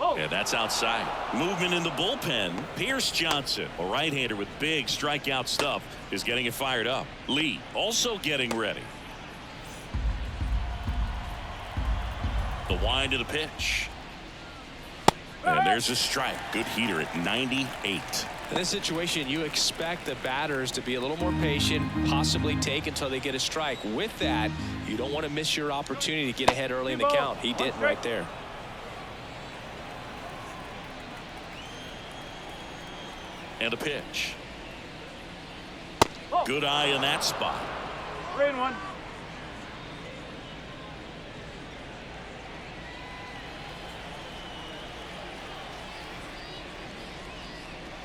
And that's outside. Movement in the bullpen. Pierce Johnson, a right-hander with big strikeout stuff, is getting it fired up. Lee also getting ready. The wind of the pitch. And there's a strike. Good heater at 98. In this situation, you expect the batters to be a little more patient, possibly take until they get a strike. With that, you don't want to miss your opportunity to get ahead early in the count. He didn't right there. And a pitch. Good eye in that spot. 3-1.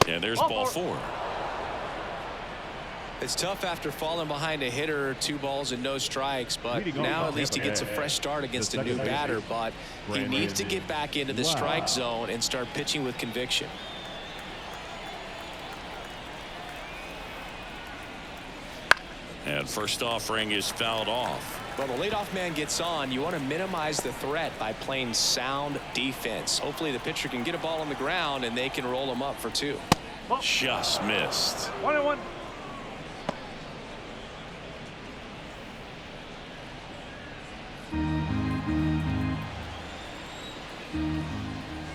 And there's ball 4. It's tough after falling behind a hitter, 2 balls and no strikes, but now at least he gets a fresh start against a new batter. But he needs to get back into the strike zone and start pitching with conviction. And first offering is fouled off. Well, the leadoff man gets on. You want to minimize the threat by playing sound defense. Hopefully the pitcher can get a ball on the ground and they can roll him up for 2. Just missed. 1-1.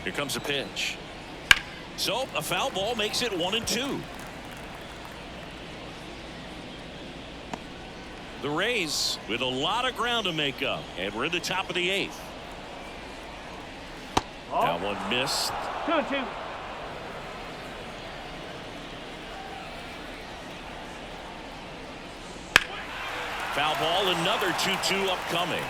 Here comes a pitch. So a foul ball makes it 1-2. The Rays with a lot of ground to make up, and we're in the top of the 8th. That one missed. 2-2. Foul ball, another 2-2 upcoming.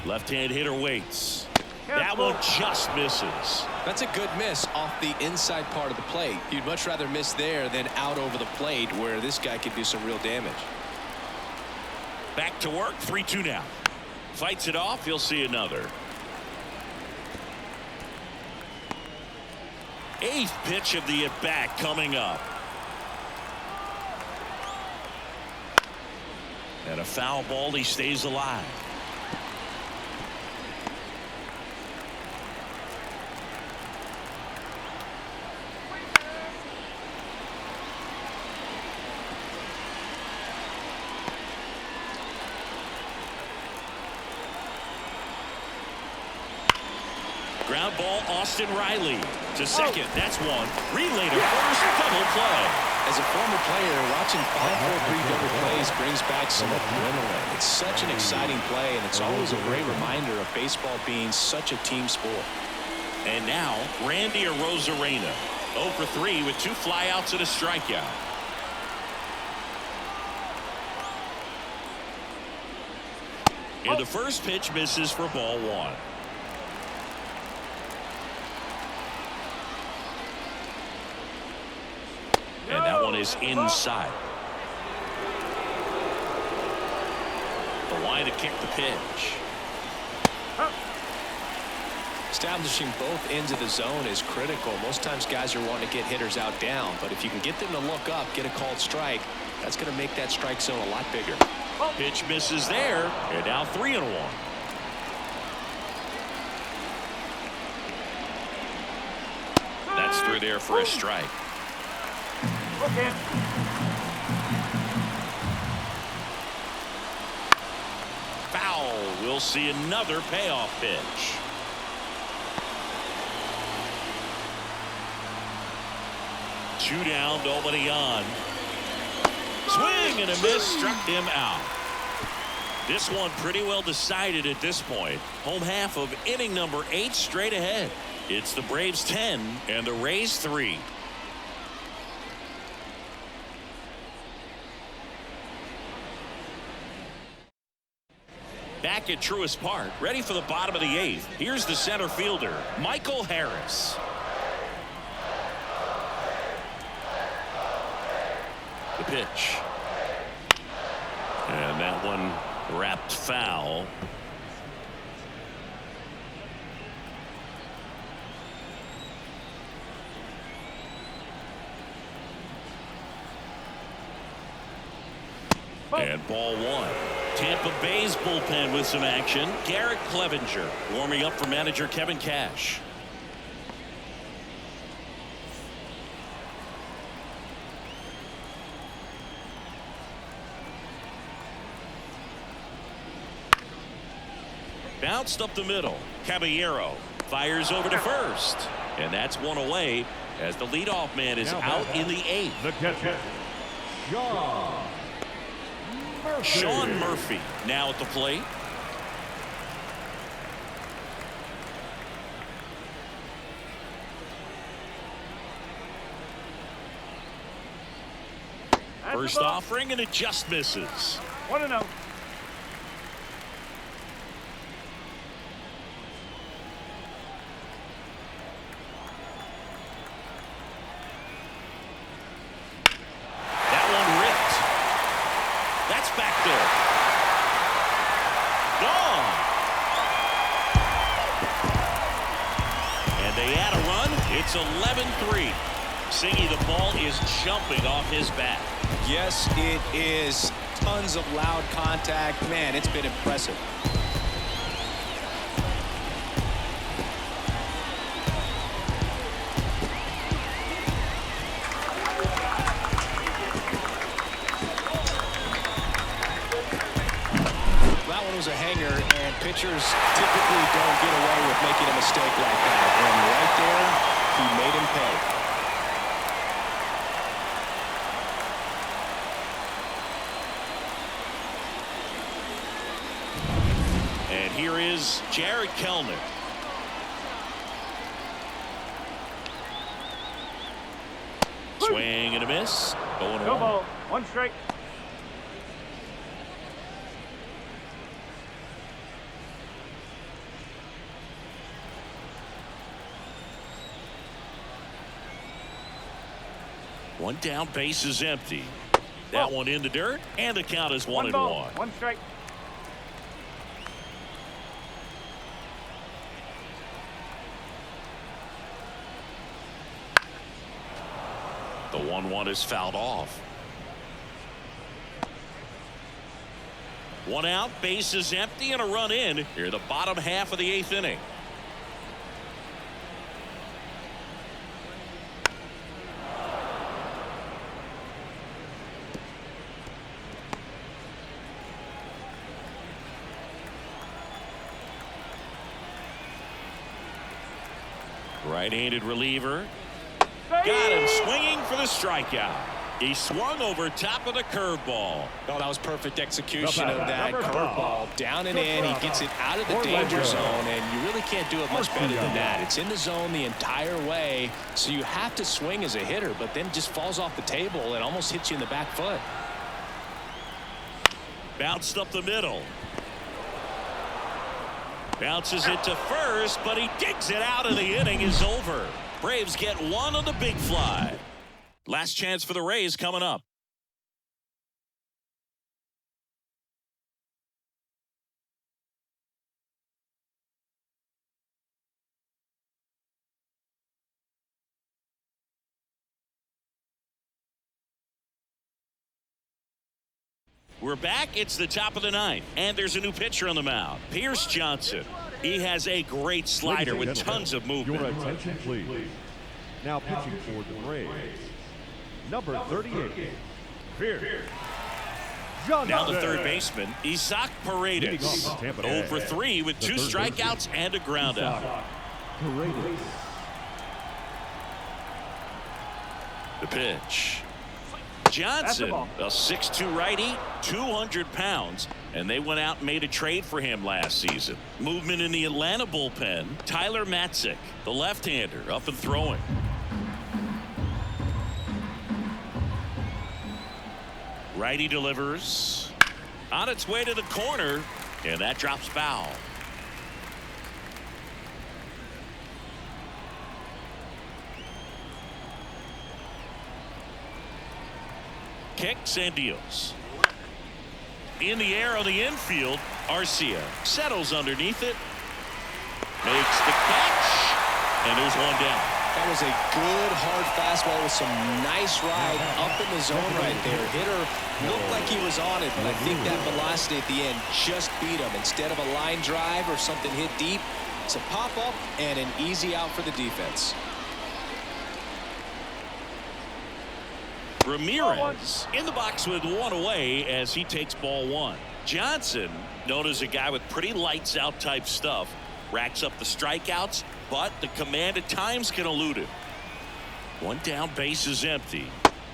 Left-hand hitter waits. That one just misses. That's a good miss off the inside part of the plate. You'd much rather miss there than out over the plate where this guy could do some real damage. Back to work, 3-2 now. Fights it off, he'll see another. 8th pitch of the at-bat coming up. And a foul ball, he stays alive. Ground ball, Austin Riley to second. That's one. Relay to first, double play. As a former player, watching 5-4-3 double plays brings back some adrenaline. It's such an exciting play, and it's always a great reminder of baseball being such a team sport. And now, Randy Arozarena, 0 for 3 with 2 flyouts and a strikeout. And the first pitch misses for ball 1. And that one is inside. The line to kick the pitch. Establishing both ends of the zone is critical. Most times guys are wanting to get hitters out down, but if you can get them to look up, get a called strike, that's going to make that strike zone a lot bigger. Pitch misses there, and now 3-1. That's through there for a strike. Okay. Foul. We'll see another payoff pitch. Two down, nobody on. Swing and a miss, struck him out. This one pretty well decided at this point. Home half of inning number 8 straight ahead. It's the Braves 10 and the Rays 3. Back at Truist Park, ready for the bottom of the 8th. Here's the center fielder, Michael Harris. The pitch. And that one wrapped foul. And ball 1. Tampa Bay's bullpen with some action. Garrett Clevenger warming up for manager Kevin Cash. Bounced up the middle. Caballero fires over to first. And that's one away as the leadoff man is out in the 8th. The catcher, Sean Murphy now at the plate. First offering and it just misses. 1-0. there. Gone. And they add a run. It's 11-3. Singy, the ball is jumping off his bat. Yes, it is. Tons of loud contact. Man, it's been impressive. That one was a hanger, and pitchers typically don't get away with making a mistake like that. And right there, he made him pay. And here is Jared Kelnick. Swing and a miss. Going No on. ball. One strike. One down, base is empty. That one in the dirt, and the count is 1-1. One strike. The 1-1 is fouled off. One out, base is empty, and a run in here, the bottom half of the 8th inning. Right-handed reliever. Got him swinging for the strikeout. He swung over top of the curveball. Oh, that was perfect execution of that curveball. Down and in. He gets it out of the danger zone, and you really can't do it much better than that. It's in the zone the entire way, so you have to swing as a hitter, but then just falls off the table and almost hits you in the back foot. Bounced up the middle. Bounces it to first, but he digs it out, and the inning is over. Braves get one on the big fly. Last chance for the Rays coming up. We're back. It's the top of the 9th, and there's a new pitcher on the mound. Pierce Johnson. He has a great slider with tons of movement. Your attention, please. Now pitching for the Braves, number 38, Pierce Johnson. Now the third baseman, Isaac Paredes. 0 for 3 with 2 strikeouts and a ground out. Paredes. The pitch. Johnson, a 6'2 righty, 200 pounds, and they went out and made a trade for him last season. Movement in the Atlanta bullpen. Tyler Matzik, the left-hander, up and throwing. Righty delivers. On its way to the corner, and that drops foul. Kicks and deals. In the air on the infield, Arcia settles underneath it. Makes the catch, and there's one down. That was a good hard fastball with some nice ride up in the zone right there. Hitter looked like he was on it, but I think that velocity at the end just beat him. Instead of a line drive or something hit deep, it's a pop up and an easy out for the defense. Ramirez in the box with one away as he takes ball 1. Johnson, known as a guy with pretty lights out type stuff, racks up the strikeouts, but the command at times can elude him. One down, base is empty.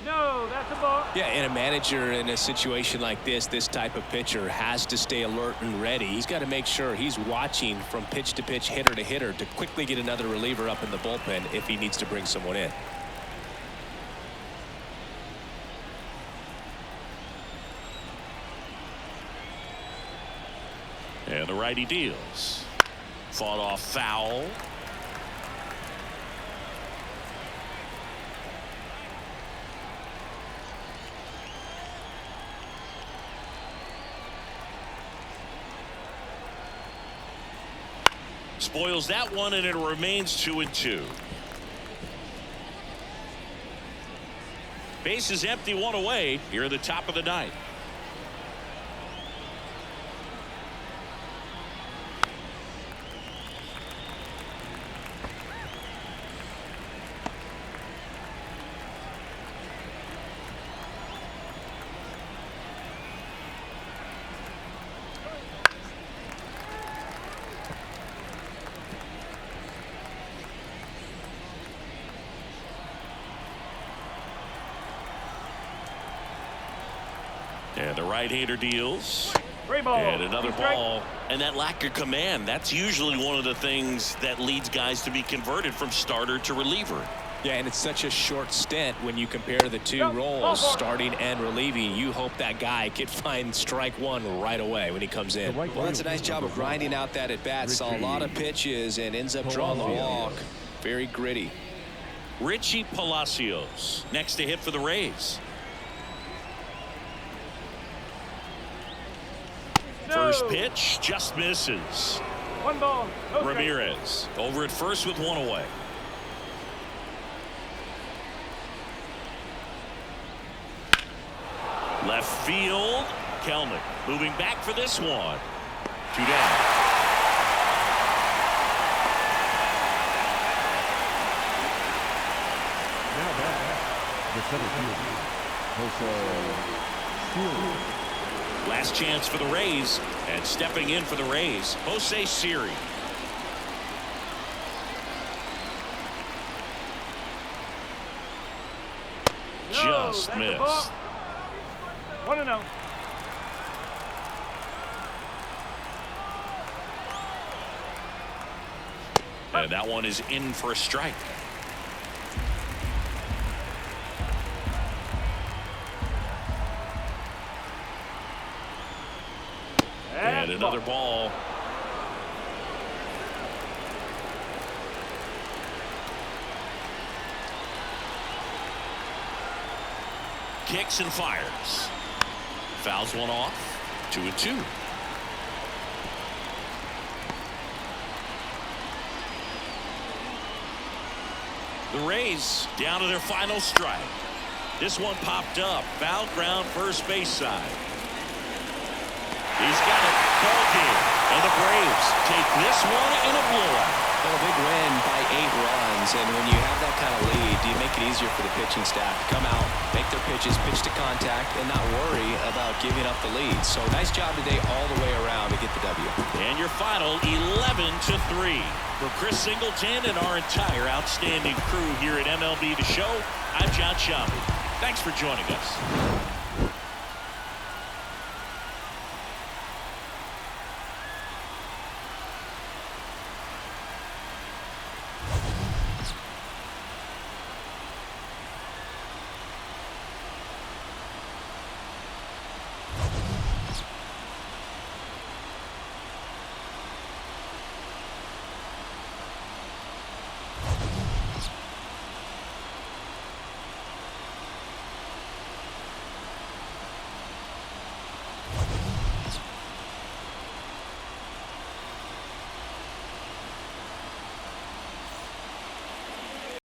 No, that's a ball. Yeah, and a manager in a situation like this type of pitcher has to stay alert and ready. He's got to make sure he's watching from pitch to pitch, hitter to hitter, to quickly get another reliever up in the bullpen if he needs to bring someone in. And the righty deals. Fought off foul. Spoils that one, and it remains 2-2. Base is empty, one away here at the top of the ninth. And the right-hander deals. And another ball. And that lack of command, that's usually one of the things that leads guys to be converted from starter to reliever. Yeah, and it's such a short stint when you compare the two roles, starting and relieving. You hope that guy can find strike one right away when he comes in. Well, that's a nice job of grinding out that at bat. Saw a lot of pitches and ends up drawing the walk. Very gritty. Richie Palacios next to hit for the Rays. First pitch just misses. One ball. No Ramirez over at first with one away. Left field. Kelnick moving back for this one. 2 down. Now back, the center fielder, Jose. Last chance for the Rays, and stepping in for the Rays, Jose Siri. Just missed. 1-0. And that one is in for a strike. And another ball. Kicks and fires. Fouls one off. 2-2. The Rays down to their final strike. This one popped up. Foul ground first base side. He's got it. Ball game. And the Braves take this one in a blowout. Well, a big win by 8 runs, and when you have that kind of lead, do you make it easier for the pitching staff to come out, make their pitches, pitch to contact, and not worry about giving up the lead? So nice job today all the way around to get the W. And your final 11-3. For Chris Singleton and our entire outstanding crew here at MLB The Show, I'm John Shambi. Thanks for joining us.